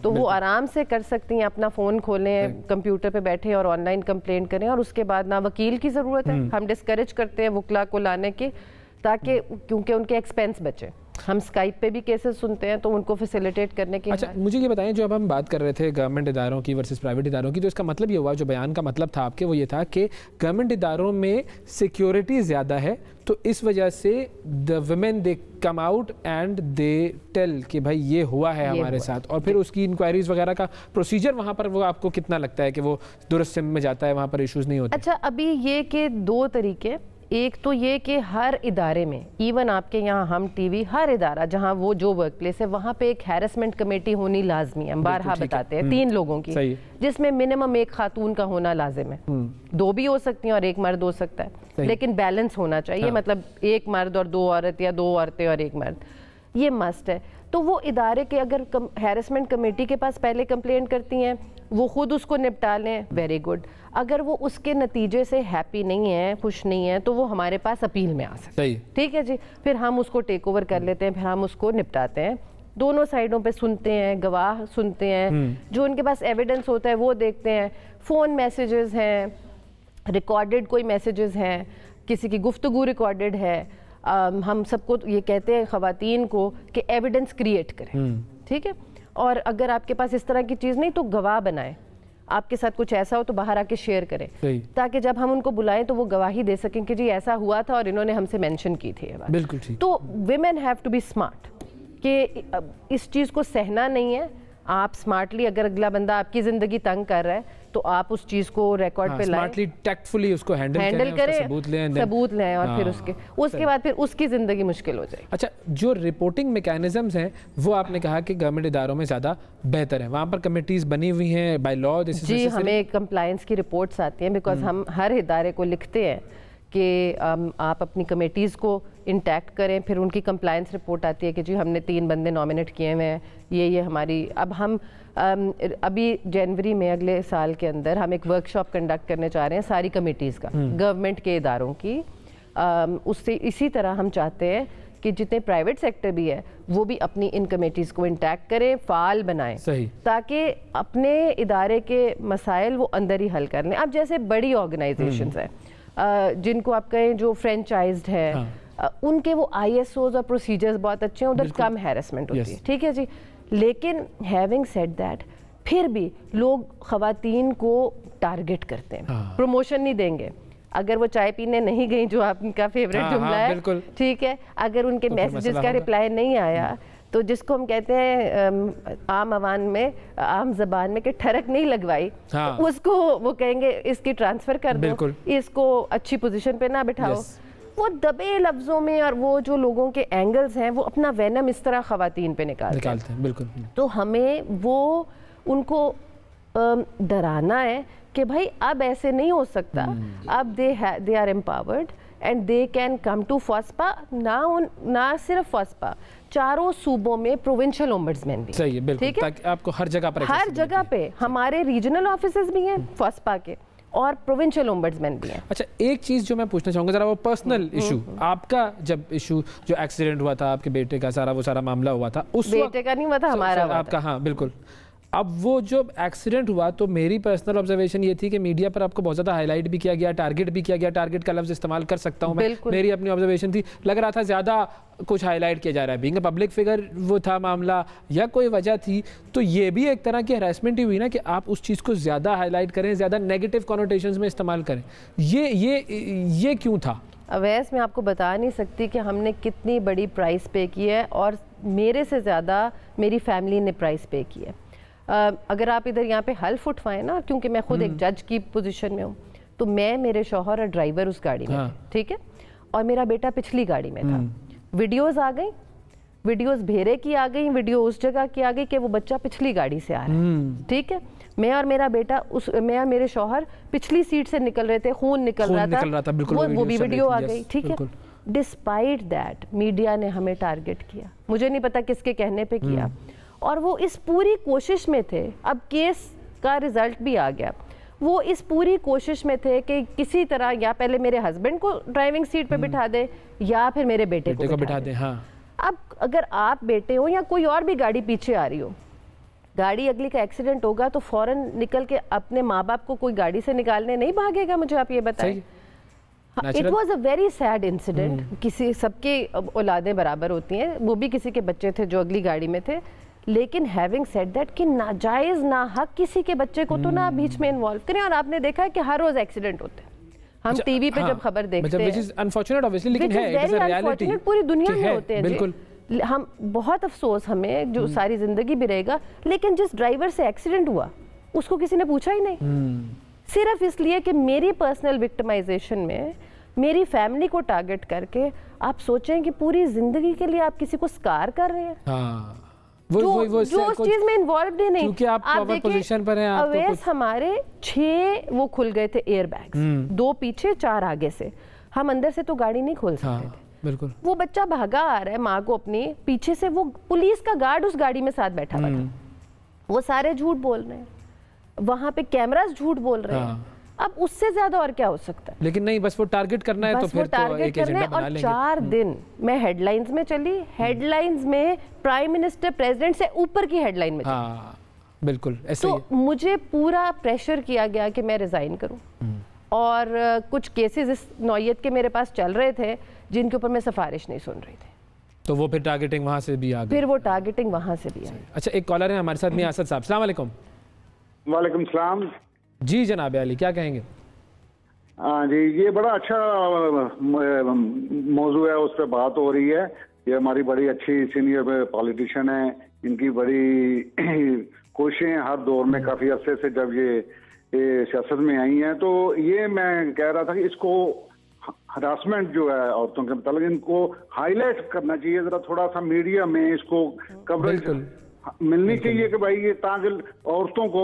तो वो आराम से कर सकती हैं, अपना फ़ोन खोलें, कंप्यूटर पे बैठे और ऑनलाइन कंप्लेंट करें। और उसके बाद ना वकील की ज़रूरत है, हम डिस्करेज करते हैं वकला को लाने की, ताकि क्योंकि उनके एक्सपेंस बचे। हम स्काइप पे भी केसेस सुनते हैं तो उनको फैसिलिटेट करने की। अच्छा, मुझे ये बताएं, जो अब हम बात कर रहे थे गवर्नमेंट इदारों की वर्सेस प्राइवेट इदारों की, तो इसका मतलब ये हुआ, जो बयान का मतलब था आपके वो ये था कि गवर्नमेंट इदारों में सिक्योरिटी ज़्यादा है तो इस वजह से the women they come out and they tell कि भाई ये हुआ है हमारे साथ, और फिर उसकी इंक्वायरीज वगैरह का प्रोसीजर वहाँ पर वो आपको कितना लगता है कि वो दुरुस्त में जाता है, वहाँ पर इशूज़ नहीं होते? अच्छा, अभी ये कि 2 तरीके, एक तो ये कि हर इदारे में, इवन आपके यहाँ हम टीवी, हर इदारा जहाँ वो जो वर्क प्लेस है वहाँ पे एक हैरेसमेंट कमेटी होनी लाजमी है। हम बारहा बताते हैं 3 लोगों की, जिसमें मिनिमम 1 खातून का होना लाजिम है। 2 भी हो सकती हैं और 1 मर्द हो सकता है, लेकिन बैलेंस होना चाहिए। मतलब 1 मर्द और 2 औरत या 2 औरतें और 1 मर्द, ये मस्ट है। तो वो इदारे के अगर हैरेसमेंट कमेटी के पास पहले कंप्लेंट करती हैं, वो खुद उसको निपटा लें, वेरी गुड। अगर वो उसके नतीजे से हैप्पी नहीं है, खुश नहीं है, तो वो हमारे पास अपील में आ सकते हैं। ठीक है जी, फिर हम उसको टेक ओवर कर लेते हैं, फिर हम उसको निपटाते हैं। दोनों साइडों पे सुनते हैं, गवाह सुनते हैं, जो उनके पास एविडेंस होता है वो देखते हैं। फ़ोन मैसेजेस हैं, रिकॉर्डेड कोई मैसेजेस हैं, किसी की गुफ्तगू रिकॉर्डेड है। हम सबको ये कहते हैं खवातीन को कि एविडेंस क्रिएट करें, ठीक है। और अगर आपके पास इस तरह की चीज़ नहीं तो गवाह बनाएं, आपके साथ कुछ ऐसा हो तो बाहर आके शेयर करें, ताकि जब हम उनको बुलाएं तो वो गवाही दे सकें कि जी ऐसा हुआ था और इन्होंने हमसे मेंशन की थी ये बात। बिल्कुल ठीक। तो women have to be smart कि इस चीज़ को सहना नहीं है। आप स्मार्टली, अगर अगला बंदा आपकी ज़िंदगी तंग कर रहा है तो आप उस चीज़ को रिकॉर्ड पे लाएं, स्मार्टली टैक्टफुली उसको हैंडल करें, सबूत लें और फिर उसके बाद फिर उसकी ज़िंदगी मुश्किल हो जाएगी। अच्छा, जो रिपोर्टिंग मैकेनिज्म्स हैं वो आपने कहा कि गवर्नमेंट इदारों में ज़्यादा बेहतर है, वहाँ पर कमेटीज़ बनी हुई हैं बाय लॉ? जी, हमें कंप्लायंस की रिपोर्ट्स आती हैं, बिकॉज हम हर इदारे को लिखते हैं कि आप अपनी कमेटीज़ को इंटैक्ट करें, फिर उनकी कंप्लायंस रिपोर्ट आती है कि जी हमने 3 बंदे नॉमिनेट किए हुए हैं, ये हमारी। अब हम अभी जनवरी में अगले साल के अंदर हम एक वर्कशॉप कंडक्ट करने जा रहे हैं सारी कमेटीज़ का, गवर्नमेंट के इदारों की। उससे इसी तरह हम चाहते हैं कि जितने प्राइवेट सेक्टर भी है वो भी अपनी इन कमेटीज़ को इंटैक्ट करें, फाल बनाएं, ताकि अपने इदारे के मसाइल वो अंदर ही हल कर लें। अब जैसे बड़ी ऑर्गेनाइजेशंस हैं जिनको आप कहें जो फ्रेंचाइज्ड है, उनके वो ISOs और प्रोसीजर्स बहुत अच्छे हैं, उधर कम हैरेसमेंट होती है, ठीक है जी। लेकिन हैविंग सेड दैट, फिर भी लोग खवातीन को टारगेट करते हैं, प्रमोशन नहीं देंगे। अगर वो चाय पीने नहीं गई, जो आपका फेवरेट जुमला है, ठीक है, अगर उनके मैसेजेस का रिप्लाई नहीं आया, तो जिसको हम कहते हैं आम अवान में, आम जबान में कि ठरक नहीं लगवाई, तो उसको वो कहेंगे इसकी ट्रांसफर कर दो, इसको अच्छी पोजीशन पे ना बिठाओ। वो दबे लफ्जों में और वो जो लोगों के एंगल्स हैं वो अपना वेनम इस तरह खवातीन पे निकालते हैं। बिल्कुल। तो हमें वो उनको डराना है कि भाई अब ऐसे नहीं हो सकता, अब they are empowered and they can come to FOSPA, ना सिर्फ फॉस्पा, चारों सूबों में प्रोविंशियल ओम्बड्समैन भी। सही है, बिल्कुल, ताकि आपको हर जगह पे हमारे रीजनल ऑफिसेज भी हैं फॉस्पा के और प्रोविंशियल ओम्बड्समैन भी हैं। अच्छा, एक चीज़ जो मैं पूछना चाहूँगा, ज़रा वो पर्सनल इशू, आपका जब इशू जो एक्सीडेंट हुआ था, आपके बेटे का सारा मामला हुआ था, उस बेटे का नहीं हुआ था, हमारा आपका। हाँ बिल्कुल। अब वो जब एक्सीडेंट हुआ तो मेरी पर्सनल ऑब्जर्वेशन ये थी कि मीडिया पर आपको बहुत ज़्यादा हाईलाइट भी किया गया, टारगेट भी किया गया, टारगेट का लफ्ज़ इस्तेमाल कर सकता हूँ मैं, मेरी अपनी ऑब्जर्वेशन थी, लग रहा था ज़्यादा कुछ हाईलाइट किया जा रहा है। बीइंग अ पब्लिक फिगर वो था मामला या कोई वजह थी, तो ये भी एक तरह की हरासमेंट ही हुई ना कि आप उस चीज़ को ज़्यादा हाईलाइट करें, ज़्यादा नेगेटिव कॉनोटेशंस में इस्तेमाल करें। ये क्यों था? अवैस मैं आपको बता नहीं सकती कि हमने कितनी बड़ी प्राइस पे की है, और मेरे से ज़्यादा मेरी फैमिली ने प्राइस पे की है। अगर आप इधर यहाँ पे हल्फ उठवाएं ना, क्योंकि मैं खुद एक जज की पोजीशन में हूँ, तो मैं, मेरे शौहर और ड्राइवर उस गाड़ी में थे, ठीक है, और मेरा बेटा पिछली गाड़ी में था। वीडियोस आ गई, वीडियोस भेरे की आ गई, वीडियो उस जगह की आ गई कि वो बच्चा पिछली गाड़ी से आ रहा है, ठीक है। मैं और मेरा बेटा मैं और मेरे शौहर पिछली सीट से निकल रहे थे, खून निकल रहा था, वो भी वीडियो आ गई, ठीक है। डिस्पाइट दैट मीडिया ने हमें टारगेट किया, मुझे नहीं पता किसके कहने पे किया, और वो इस पूरी कोशिश में थे, अब केस का रिजल्ट भी आ गया, वो इस पूरी कोशिश में थे कि किसी तरह या पहले मेरे हस्बैंड को ड्राइविंग सीट पे बिठा दे या फिर मेरे बेटे को बिठा दे। हाँ। अब अगर आप बेटे हो या कोई और भी गाड़ी पीछे आ रही हो, गाड़ी अगली का एक्सीडेंट होगा तो फौरन निकल के अपने माँ बाप को कोई गाड़ी से निकालने नहीं भागेगा, मुझे आप ये बताएं। It was a very sad incident. किसी सबकी औलादें बराबर होती हैं, वो भी किसी के बच्चे थे जो अगली गाड़ी में थे, लेकिन हैविंग सेड दैट कि नाजायज ना हक किसी के बच्चे को तो ना बीच में इन्वॉल्व करें। और आपने देखा है कि हर रोज एक्सीडेंट होते हैं, हम टीवी पे जब खबर देखते हैं, पूरी दुनिया में होते हैं। बिल्कुल, हम बहुत अफसोस, हमें जो सारी जिंदगी भी रहेगा, लेकिन जिस ड्राइवर से एक्सीडेंट हुआ उसको किसी ने पूछा ही नहीं, सिर्फ इसलिए कि मेरी पर्सनल विक्टिमाइजेशन में मेरी फैमिली को टारगेट करके आप सोचें कि पूरी जिंदगी के लिए आप किसी को स्कार कर रहे हैं। जो उस चीज में इन्वॉल्व ही नहीं, क्योंकि आप पोजीशन पर हैं, अवैस हमारे 6 वो खुल गए थे एयर बैग्स, 2 पीछे 4 आगे से, हम अंदर से तो गाड़ी नहीं खोल सकते थे। बिल्कुल। वो बच्चा भागा आ रहा है माँ को अपनी पीछे से, वो पुलिस का गार्ड उस गाड़ी में साथ बैठा हुआ था, वो सारे झूठ बोल रहे हैं, वहां पे कैमरास झूठ बोल रहे हैं। अब उससे ज्यादा और क्या हो सकता है? लेकिन नहीं, बस वो टारगेट करना है, तो फिर तो एक एजेंडा बना लेंगे। 4 दिन मैं हेडलाइंस में चली, हेडलाइंस में प्राइम मिनिस्टर प्रेसिडेंट से ऊपर की हेडलाइन में चली। बिल्कुल ऐसे ही। तो मुझे पूरा प्रेशर किया गया कि मैं रिजाइन करूं, और कुछ केसेस इस नौयत के मेरे पास चल रहे थे जिनके ऊपर मैं सिफारिश नहीं सुन रही थी, तो वो फिर टारगेटिंग वहां से भी आ गई। फिर वो टारगेटिंग वहां से भी आई। अच्छा, एक कॉलर है हमारे साथ में, असद साहब, अस्सलाम वालेकुम। वालेकुम सलाम जी जनाब अली, क्या कहेंगे? हाँ जी, ये बड़ा अच्छा मौजू है, उस पर बात हो रही है। ये हमारी बड़ी अच्छी सीनियर पॉलिटिशियन है, इनकी बड़ी कोशिशें हर दौर में, काफी अरसे से जब ये सियासत में आई हैं, तो ये मैं कह रहा था कि इसको हरासमेंट जो है औरतों के मतलब, इनको हाईलाइट करना चाहिए, जरा थोड़ा सा मीडिया में इसको कवरेज मिलनी चाहिए कि भाई ये ताकि औरतों को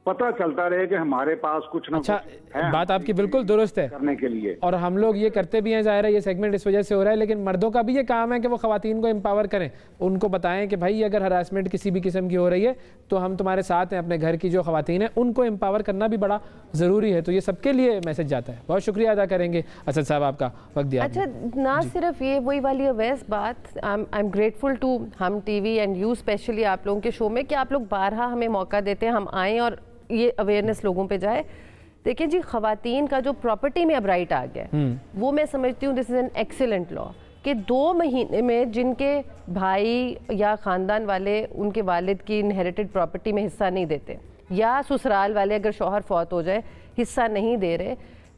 पता चलता रहे कि हमारे पास कुछ ना अच्छा, कुछ है। बात आपकी बिल्कुल दुरुस्त है करने के लिए, और हम लोग ये करते भी हैं, जाहिर है ये सेगमेंट इस वजह से हो रहा है, लेकिन मर्दों का भी ये काम है कि वो खवातीन को एम्पावर करें, उनको बताएं कि भाई अगर हरासमेंट किसी भी किस्म की हो रही है तो हम तुम्हारे साथ हैं, अपने घर की जो खवातीन हैं उनको एम्पावर करना भी बड़ा ज़रूरी है। तो ये सबके लिए मैसेज जाता है। बहुत शुक्रिया अदा करेंगे असद साहब आपका वक्त दिया। अच्छा, ना सिर्फ ये वही वाली अवैस बात, आई एम ग्रेटफुल टू हम टीवी एंड यू स्पेशली आप लोगों के शो में कि आप लोग बारहा हमें मौका देते हैं, हम आएँ और ये अवेयरनेस लोगों पे जाए। देखिए जी, खवातीन का जो प्रॉपर्टी में अब राइट आ गया वो मैं समझती हूँ this is an excellent law कि 2 महीने में जिनके भाई या ख़ानदान वाले उनके वालिद की इनहेरिटेड प्रॉपर्टी में हिस्सा नहीं देते, या ससुराल वाले अगर शौहर फौत हो जाए हिस्सा नहीं दे रहे,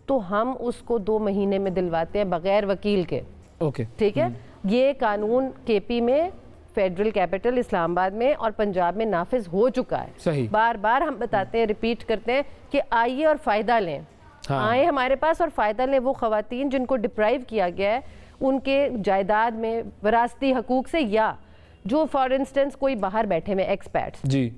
तो हम उसको 2 महीने में दिलवाते हैं बगैर वकील के। ओके, ठीक है। ये कानून केपी में, फेडरल कैपिटल इस्लामाबाद में और पंजाब में नाफिज हो चुका है। सही। बार बार हम बताते हैं, रिपीट करते हैं कि आइए और फ़ायदा लें। हाँ। आए हमारे पास और फ़ायदा लें। वो ख़वातीन जिनको डिप्राइव किया गया है उनके जायदाद में विरासती हकूक से, या जो फॉर इंस्टेंस कोई बाहर बैठे हुए एक्सपर्ट्स जी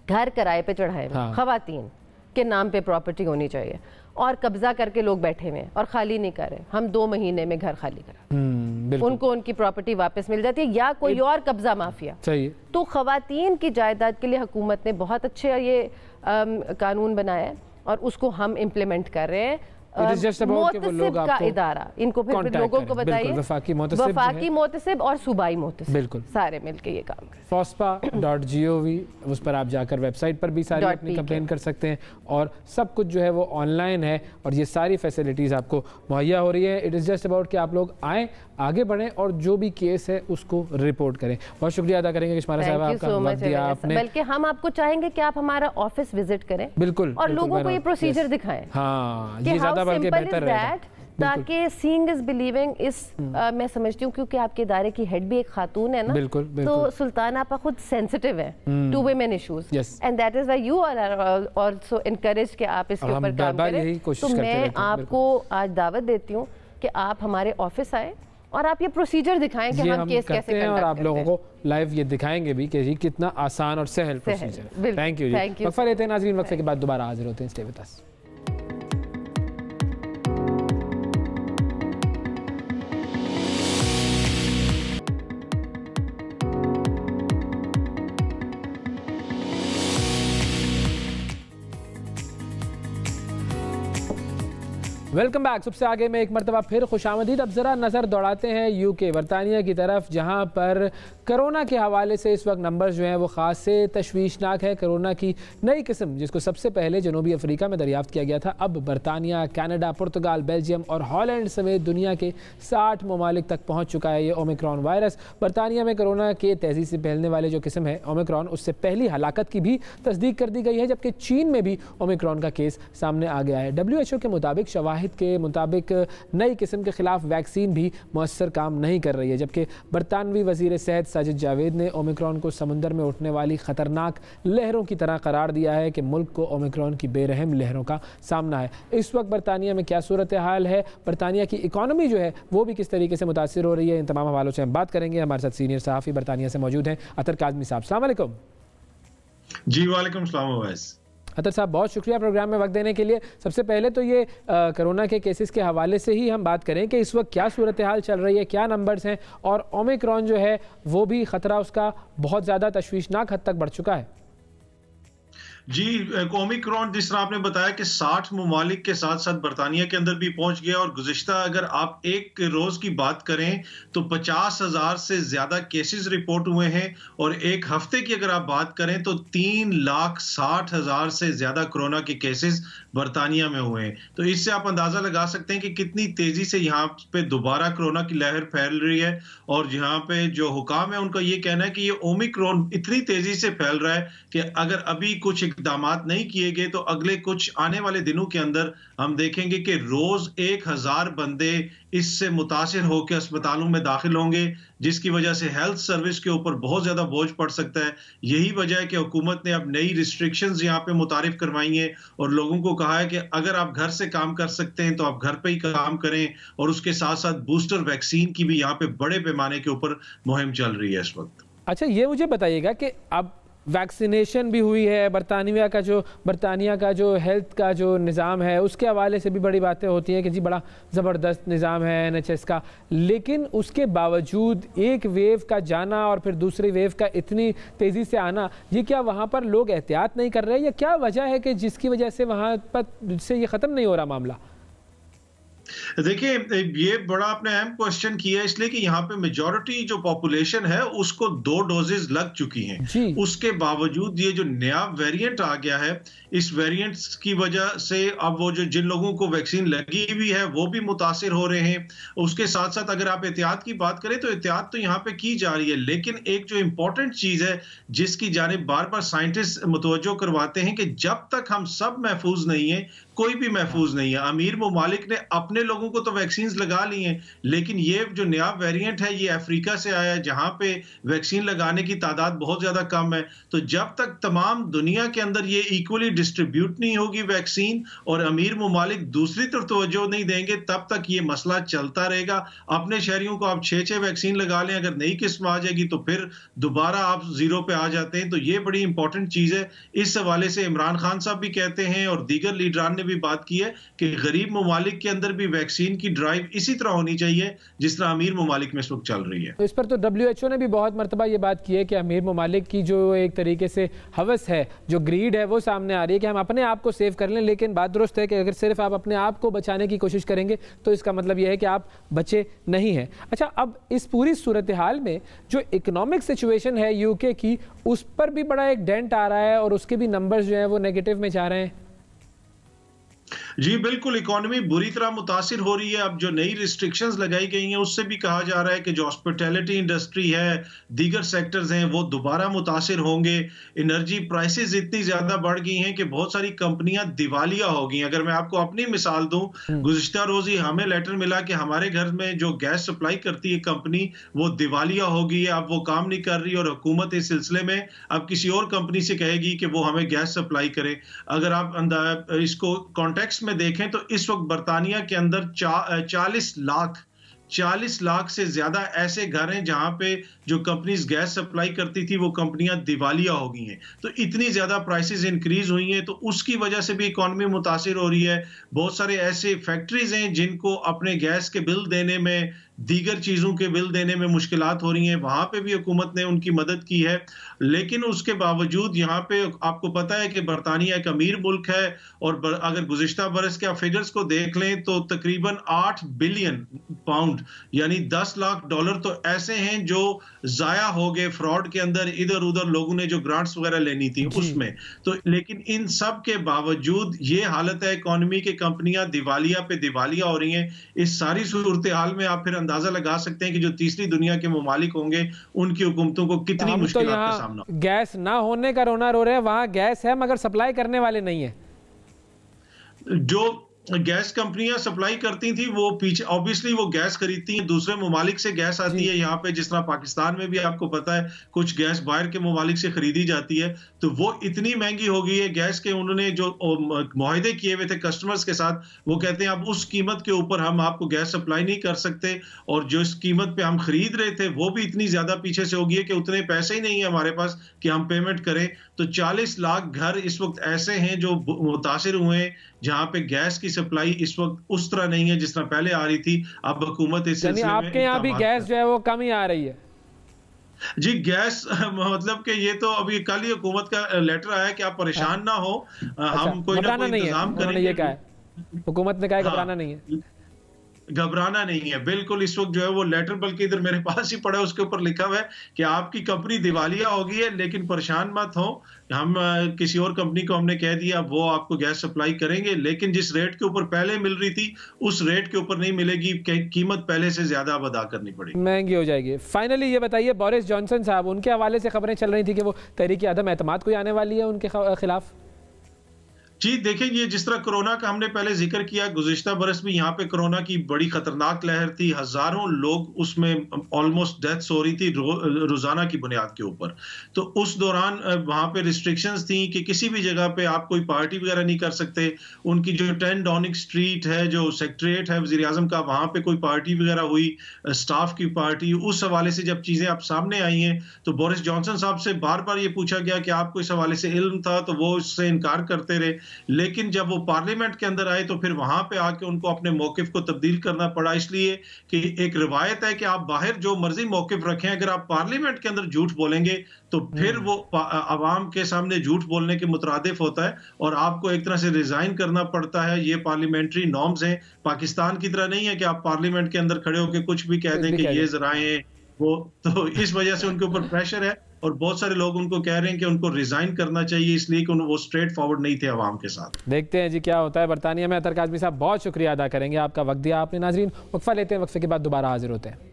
घर किराए पे चढ़ाए हुए, हाँ। खवातीन के नाम पे प्रॉपर्टी होनी चाहिए, और कब्जा करके लोग बैठे हुए और खाली नहीं कर रहे, हम 2 महीने में घर खाली करा, उनको उनकी प्रॉपर्टी वापस मिल जाती है, या कोई और कब्जा माफिया। सही। तो खवातीन की जायदाद के लिए हुकूमत ने बहुत अच्छे ये कानून बनाया है और उसको हम इम्प्लीमेंट कर रहे हैं। मोतसिब का इदारा, इनको फिर लोगों को बताइए, वफाकी मोतसिब और सूबाई मोतसिब, बिल्कुल सारे मिलके ये काम करें। fospa.gov, उस पर आप जाकर वेबसाइट पर भी सारी अपनी कंप्लेन कर सकते हैं, और सब कुछ जो है वो ऑनलाइन है और ये सारी फैसिलिटीज़ आपको मुहैया हो रही है। इट इज़ जस्ट अबाउट कि आप लोग आएँ, आगे बढ़ें और जो भी केस है उसको रिपोर्ट करें। बहुत शुक्रिया अदा करेंगे किश्मारा साहब, आपका वक्त दिया आपने। बल्कि हम आपको चाहेंगे कि आप हमारा ऑफिस विजिट करें, बिल्कुल, और लोगों को ये प्रोसीजर दिखाएं। हाँ, ये ज़्यादा बल्कि बेहतर रहेगा, ताकि सीइंग इज बिलीविंग इस मैं समझती हूँ, क्योंकि आपके इदारे की हेड भी एक खातून है ना, बिल्कुल, तो सुल्तान आपा खुद सेंसिटिव है to women issues, and that is why you are also encourage कि आप इसके ऊपर काम करें। तो मैं आपको आज दावत देती हूँ कि आप हमारे ऑफिस आए और आप ये प्रोसीजर दिखाएं कि हम केस कैसे करते हैं, और आप लोगों को लाइव ये दिखाएंगे भी कि कितना आसान और सहल प्रोसीजर है। थैंक यू जी। वक्फा लेते हैं नाज़रीन, वक्फे के बाद दोबारा हाजिर होते हैं। Stay with us. Welcome back. सबसे आगे में एक मरतबा फिर खुशामदीद। अब ज़रा नज़र दौड़ाते हैं यूके बरतानिया की तरफ, जहाँ पर कोरोना के हवाले से इस वक्त नंबर जो हैं वो ख़ास से तशवीशनाक है। कोरोना की नई किस्म जिसको सबसे पहले जनूबी अफ्रीका में दरियाफ्त किया गया था, अब बरतानिया, कनाडा, पुर्तगाल, बेल्जियम और हॉलैंड समेत दुनिया के 60 ममालिक तक पहुँच चुका है ये ओमिक्रॉन वायरस। बरतानिया में कोरोना के तेज़ी से फैलने वाले जो किस्म है ओमिक्रॉन, उससे पहली हलाकत की भी तस्दीक कर दी गई है, जबकि चीन में भी ओमिक्रॉन का केस सामने आ गया है। WHO के मुताबिक, शवाहिद के मुताबिक नई किस्म के खिलाफ वैक्सीन भी मुअस्सर काम नहीं कर रही है, जबकि बरतानवी वजीर सेहत साजिद जावेद ने ओमिक्रॉन को समुंदर में उठने वाली खतरनाक लहरों की तरह करार दिया है कि मुल्क को ओमिक्रॉन की बेरहम लहरों का सामना है। इस वक्त बरतानिया में क्या सूरत हाल है, बरतानिया की इकॉनमी जो है वो भी किस तरीके से मुतासिर हो रही है, इन तमाम हवालों से हम बात करेंगे। हमारे साथ सीनियर सहाफ़ी बरतानिया से मौजूद हैं अतर काज़मी साहब। अस्सलाम वालेकुम। जी वालेकुम सलाम अवैस। अतर साहब, बहुत शुक्रिया प्रोग्राम में वक्त देने के लिए। सबसे पहले तो ये कोरोना के केसेस के हवाले से ही हम बात करें कि इस वक्त क्या सूरत हाल चल रही है, क्या नंबर्स हैं, और ओमिक्रॉन जो है वो भी ख़तरा उसका बहुत ज़्यादा तशवीशनाक हद तक बढ़ चुका है। जी, ओमिक्रॉन जिस तरह आपने बताया कि 60 ममालिक के साथ साथ बरतानिया के अंदर भी पहुंच गया, और गुज़िश्ता अगर आप एक रोज की बात करें तो 50,000 से ज्यादा केसेस रिपोर्ट हुए हैं, और एक हफ्ते की अगर आप बात करें तो 3,60,000 से ज्यादा कोरोना के केसेस बरतानिया में हुए हैं। तो इससे आप अंदाजा लगा सकते हैं कि कितनी तेजी से यहाँ पे दोबारा कोरोना की लहर फैल रही है, और यहाँ पे जो हुकाम है उनका ये कहना है कि ये ओमिक्रॉन इतनी तेजी से फैल रहा है कि अगर अभी कुछ इक़दामात नहीं किए गए तो अगले कुछ आने वाले दिनों के अंदर हम देखेंगे कि रोज 1,000 बंदे इससे मुतासिर होकर अस्पतालों में दाखिल होंगे, जिसकी वजह से हेल्थ सर्विस के ऊपर बहुत ज्यादा बोझ पड़ सकता है। यही वजह है कि हुकूमत ने अब नई रिस्ट्रिक्शंस यहाँ पे मुतारिफ करवाई हैं और लोगों को कहा है कि अगर आप घर से काम कर सकते हैं तो आप घर पे ही काम करें, और उसके साथ साथ बूस्टर वैक्सीन की भी यहाँ पे बड़े पैमाने के ऊपर मुहिम चल रही है इस वक्त। अच्छा, ये मुझे बताइएगा कि अब वैक्सीनेशन भी हुई है, बरतानिया का जो हेल्थ का जो निज़ाम है उसके हवाले से भी बड़ी बातें होती हैं कि जी बड़ा ज़बरदस्त निज़ाम है NHS का, लेकिन उसके बावजूद एक वेव का जाना और फिर दूसरी वेव का इतनी तेज़ी से आना, ये क्या वहाँ पर लोग एहतियात नहीं कर रहे, या क्या वजह है कि जिसकी वजह से वहाँ पर से ये ख़त्म नहीं हो रहा मामला? देखिए, ये बड़ा आपने अहम क्वेश्चन किया, इसलिए कि यहाँ पे मेजॉरिटी जो पॉपुलेशन है उसको 2 डोजेस लग चुकी हैं। उसके बावजूद ये जो नया वेरिएंट आ गया है, इस वेरिएंट की वजह से अब वो जो जिन लोगों को वैक्सीन लगी हुई है वो भी मुतासिर हो रहे हैं। उसके साथ साथ अगर आप एहतियात की बात करें तो एहतियात तो यहाँ पे की जा रही है, लेकिन एक जो इंपॉर्टेंट चीज है जिसकी जानिब बार बार साइंटिस्ट मुतवज्जो करवाते हैं कि जब तक हम सब महफूज नहीं है, कोई भी महफूज नहीं है। अमीर ममालिक ने अपने लोगों को तो वैक्सीन लगा ली हैं, लेकिन ये जो नया वेरिएंट है ये अफ्रीका से आया है जहां पे वैक्सीन लगाने की तादाद बहुत ज्यादा कम है। तो जब तक तमाम दुनिया के अंदर ये इक्वली डिस्ट्रीब्यूट नहीं होगी वैक्सीन और अमीर ममालिक दूसरी तरफ तवज्जो नहीं देंगे, तब तक ये मसला चलता रहेगा। अपने शहरियों को आप 6-6 वैक्सीन लगा लें, अगर नई किस्म आ जाएगी तो फिर दोबारा आप जीरो पे आ जाते हैं। तो ये बड़ी इंपॉर्टेंट चीज है। इस हवाले से इमरान खान साहब भी कहते हैं और दीगर लीडरान ने भी बात की है कि गरीब ममालिक के अंदर भी वैक्सीन की ड्राइव इसी तरह होनी चाहिए जिस तरह अमीर ममालिक में इस वक्त चल रही है। तो इस पर तो WHO ने भी बहुत मरतबा ये बात की है कि अमीर ममालिक की जो एक तरीके से हवस है, जो ग्रीड है, वो सामने आ रही है कि हम अपने आप को सेव कर लें। लेकिन बात दुरुस्त है कि अगर सिर्फ आप अपने आप को बचाने की कोशिश करेंगे तो इसका मतलब यह है कि आप बचे नहीं हैं। अच्छा, अब इस पूरी सूरत हाल में जो इकोनॉमिक सिचुएशन है UK की, उस पर भी बड़ा एक डेंट आ रहा है और उसके भी नंबर्स जो है वो नेगेटिव में जा रहे हैं। जी बिल्कुल, इकोनॉमी बुरी तरह मुतासिर हो रही है। अब जो नई रिस्ट्रिक्शंस लगाई गई हैं उससे भी कहा जा रहा है कि जो हॉस्पिटैलिटी इंडस्ट्री है, दीगर सेक्टर्स हैं, वो दोबारा मुतासिर होंगे। एनर्जी प्राइसेस इतनी ज्यादा बढ़ गई हैं कि बहुत सारी कंपनियां दिवालिया हो गई। अगर मैं आपको अपनी मिसाल दूं, गुज़िश्ता रोज ही हमें लेटर मिला कि हमारे घर में जो गैस सप्लाई करती है कंपनी, वो दिवालिया हो गई है, अब वो काम नहीं कर रही और हुकूमत इस सिलसिले में अब किसी और कंपनी से कहेगी कि वो हमें गैस सप्लाई करे। अगर आप इसको कॉन्टेक्स्ट में देखें तो इस वक्त बरतानिया के अंदर 40 लाख से ज्यादा ऐसे घर हैं जहां पे जो कंपनीज गैस सप्लाई करती थी वो कंपनियां दिवालिया हो गई हैं। तो इतनी ज्यादा प्राइसेस इंक्रीज हुई हैं, तो उसकी वजह से भी इकोनॉमी मुतासिर हो रही है। बहुत सारे ऐसे फैक्ट्रीज हैं जिनको अपने गैस के बिल देने में, दीगर चीजों के बिल देने में मुश्किलात हो रही हैं, वहां पे भी हुकूमत ने उनकी मदद की है। लेकिन उसके बावजूद यहाँ पे आपको पता है कि बरतानिया एक अमीर मुल्क है और अगर गुज़िश्ता बरस के आप फिगर्स को देख लें तो तकरीबन 8 बिलियन पाउंड यानी 10 लाख डॉलर तो ऐसे हैं जो जाया हो गए फ्रॉड के अंदर, इधर उधर लोगों ने जो ग्रांट्स वगैरह लेनी थी उसमें। तो लेकिन इन सब के बावजूद ये हालत है इकोनॉमी की, कंपनियां दिवालिया पे दिवालिया हो रही हैं। इस सारी सूरत हाल में आप फिर अंदाजा लगा सकते हैं कि जो तीसरी दुनिया के ममालिक होंगे उनकी हुकूमतों को कितनी मुश्किलात का सामना। गैस ना होने का रोना रो रहे हैं, वहां गैस है मगर सप्लाई करने वाले नहीं है। जो गैस कंपनियां सप्लाई करती थी वो पीछे ऑब्वियसली वो गैस खरीदती हैं, दूसरे ममालिक से गैस आती है यहाँ पे, जिस तरह पाकिस्तान में भी आपको पता है कुछ गैस बाहर के ममालिक से खरीदी जाती है। तो वो इतनी महंगी हो गई है गैस के, उन्होंने जो मुआहदे किए हुए थे कस्टमर्स के साथ, वो कहते हैं अब उस कीमत के ऊपर हम आपको गैस सप्लाई नहीं कर सकते, और जो इस कीमत पे हम खरीद रहे थे वो भी इतनी ज्यादा पीछे से हो गई है कि उतने पैसे ही नहीं है हमारे पास कि हम पेमेंट करें। तो 40 लाख घर इस वक्त ऐसे हैं जो मुतासिर हुए हैं जहां पे गैस की सप्लाई इस वक्त उस तरह नहीं है जिस तरह पहले आ रही थी। अब हुकूमत इस सिलसिले में आपके यहाँ भी गैस जो है वो कम ही आ रही है। जी गैस मतलब कि ये तो अभी कल ही हुकूमत का लेटर आया कि आप परेशान ना हो, हम कोई ना कोई इंतजाम करेंगे। ये कहा है हुकूमत ने, कहा घबराना नहीं है, घबराना नहीं है बिल्कुल। इस वक्त जो है वो लेटर बल्कि इधर मेरे पास ही पड़ा है, उसके ऊपर लिखा हुआ है कि आपकी कंपनी दिवालिया हो गई है लेकिन परेशान मत हो, हम किसी और कंपनी को हमने कह दिया वो आपको गैस सप्लाई करेंगे, लेकिन जिस रेट के ऊपर पहले मिल रही थी उस रेट के ऊपर नहीं मिलेगी, कीमत पहले से ज्यादा अब अदा करनी पड़ेगी, महंगी हो जाएगी। फाइनली ये बताइए, बोरिस जॉनसन साहब, उनके हवाले से खबरें चल रही थी कि वो तहरीक अदम एतमाद कोई आने वाली है उनके खिलाफ। जी देखिए, ये जिस तरह कोरोना का हमने पहले जिक्र किया, गुज़िश्ता बरस भी यहाँ पे कोरोना की बड़ी खतरनाक लहर थी, हजारों लोग उसमें ऑलमोस्ट डेथ्स हो रही थी रोजाना की बुनियाद के ऊपर। तो उस दौरान वहाँ पे रिस्ट्रिक्शंस थी कि किसी भी जगह पे आप कोई पार्टी वगैरह नहीं कर सकते। उनकी जो 10 डाउनिंग स्ट्रीट है, जो सेक्रेटरीट है वज़ीर आज़म का, वहाँ पे कोई पार्टी वगैरह हुई, स्टाफ की पार्टी, उस हवाले से जब चीजें आप सामने आई हैं तो बोरिस जॉनसन साहब से बार बार ये पूछा गया कि आपको इस हवाले से इल्म था, तो वो इससे इनकार करते रहे। लेकिन जब वो पार्लियामेंट के अंदर आए तो फिर वहां पे आके उनको अपने मौकिफ को तब्दील करना पड़ा, इसलिए कि एक रिवायत है कि आप बाहर जो मर्जी मौकिफ रखें, अगर आप पार्लियामेंट के अंदर झूठ बोलेंगे तो फिर वो अवाम के सामने झूठ बोलने के मुतरादिफ होता है और आपको एक तरह से रिजाइन करना पड़ता है। ये पार्लियामेंट्री नॉर्म्स हैं। पाकिस्तान की तरह नहीं है कि आप पार्लियामेंट के अंदर खड़े होकर कुछ भी कह दें कि ये जराएं वो, तो इस वजह से उनके ऊपर प्रेशर है और बहुत सारे लोग उनको कह रहे हैं कि उनको रिजाइन करना चाहिए, इसलिए कि वो स्ट्रेट फॉरवर्ड नहीं थे अवाम के साथ। देखते हैं जी क्या होता है बरतानिया में। अतर काज़मी साहब, बहुत शुक्रिया अदा करेंगे, आपका वक्त दिया आपने। नाजरीन, वक्फा लेते हैं, वक्फे के बाद दोबारा हाजिर होते हैं।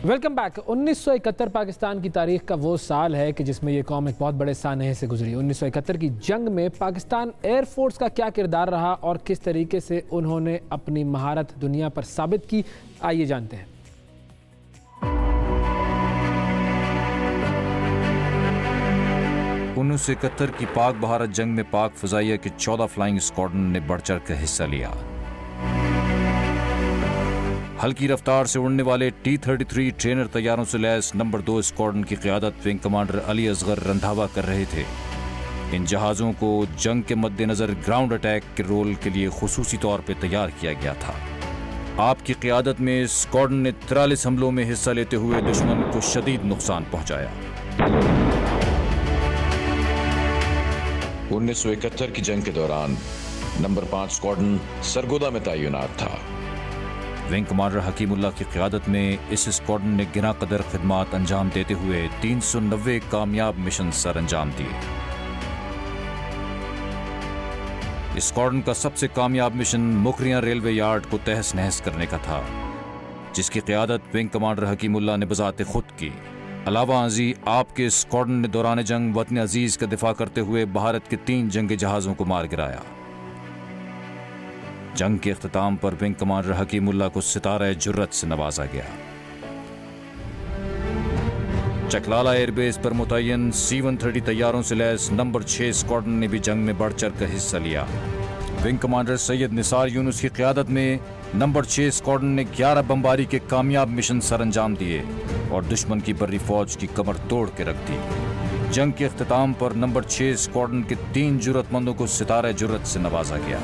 Welcome back. 1971 पाकिस्तान की तारीख का वो साल है कि जिसमें ये कौम एक बहुत बड़े सानहे से गुजरी। 1971 की जंग में पाकिस्तान एयरफोर्स का क्या किरदार रहा और किस तरीके से उन्होंने अपनी महारत दुनिया पर साबित की, आइए जानते हैं। उन्नीस सौ 71 की पाक भारत जंग में पाक फजाइया के 14 फ्लाइंग स्क्वाड्रन ने बढ़ चढ़ कर हिस्सा लिया। हल्की रफ्तार से उड़ने वाले T-33 ट्रेनर तैयारों से लैस नंबर 2 स्क्वाड्रन की क़यादत विंग कमांडर अली असगर रंधावा कर रहे थे। इन जहाज़ों को जंग के मद्देनज़र ग्राउंड अटैक के रोल के लिए खुसूसी तौर पर तैयार किया गया था। आपकी क़यादत में स्क्वाड्रन ने 43 हमलों में हिस्सा लेते हुए दुश्मन को शदीद नुकसान पहुंचाया। 1971 की जंग के दौरान नंबर 5 स्क्वाड्रन सरगोदा में तैनात था। विंग कमांडर हकीमुल्लाह की क़यादत में इस स्क्वाड्रन ने गिना कदर खिदमात अंजाम देते हुए 390 कामयाब मिशन सर अंजाम दिए। इस स्क्वाड्रन का सबसे कामयाब मिशन मुखरिया रेलवे यार्ड को तहस नहस करने का था, जिसकी क़यादत विंग कमांडर हकीमुल्लाह ने बजाते खुद की। अलावा अजी आपके स्क्वाड्रन ने दौरान जंग वतन अजीज का दिफा करते हुए भारत के 3 जंगी जहाज़ों को मार गिराया। जंग के इख्तिताम पर विंग कमांडर हकीमुल्लाह को सितारा जुर्रत से नवाजा गया। चकलाला एयरबेस पर मुतय्यन C-130 तैयारों से लैस नंबर 6 स्क्वाड्रन ने भी जंग में बढ़ चढ़ कर हिस्सा लिया। विंग कमांडर सैयद निसार यूनुस की क़यादत में नंबर 6 स्क्वाड्रन ने 11 बमबारी के कामयाब मिशन सर अंजाम दिए और दुश्मन की बर्री फौज की कमर तोड़ के रख दी। जंग के इख्तिताम पर नंबर 6 स्क्वाड्रन के 3 जुर्रतमंदों को सितारा जुर्रत से नवाजा गया।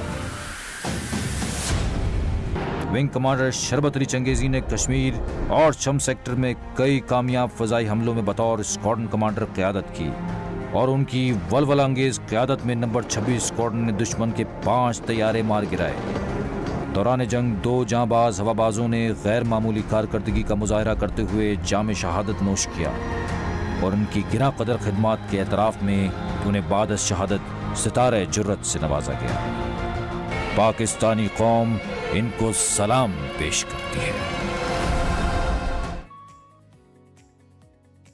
विंग कमांडर शरबत अली चंगेजी ने कश्मीर और शम सेक्टर में कई कामयाब फजाई हमलों में बतौर स्क्वाड्रन कमांडर क़यादत की और उनकी वलवला अंगेज क़यादत में नंबर 26 स्क्वाड्रन ने दुश्मन के 5 तैयारे मार गिराए। दौरान जंग 2 जांबाज हवाबाजों ने गैर मामूली कारकर्दगी का मुजाहरा करते हुए जाम शहादत नोश किया और उनकी गिना कदर खिदमात के एतराफ़ में उन्हें बाद शहादत सितारे जुर्रत से नवाजा गया। पाकिस्तानी कौम इनको सलाम पेश करती है।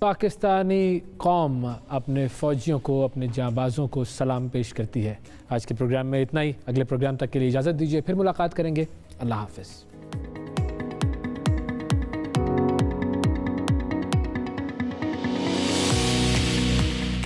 पाकिस्तानी कौम अपने फ़ौजियों को, अपने जांबाजों को सलाम पेश करती है। आज के प्रोग्राम में इतना ही। अगले प्रोग्राम तक के लिए इजाज़त दीजिए, फिर मुलाकात करेंगे। अल्लाह हाफ़िज़।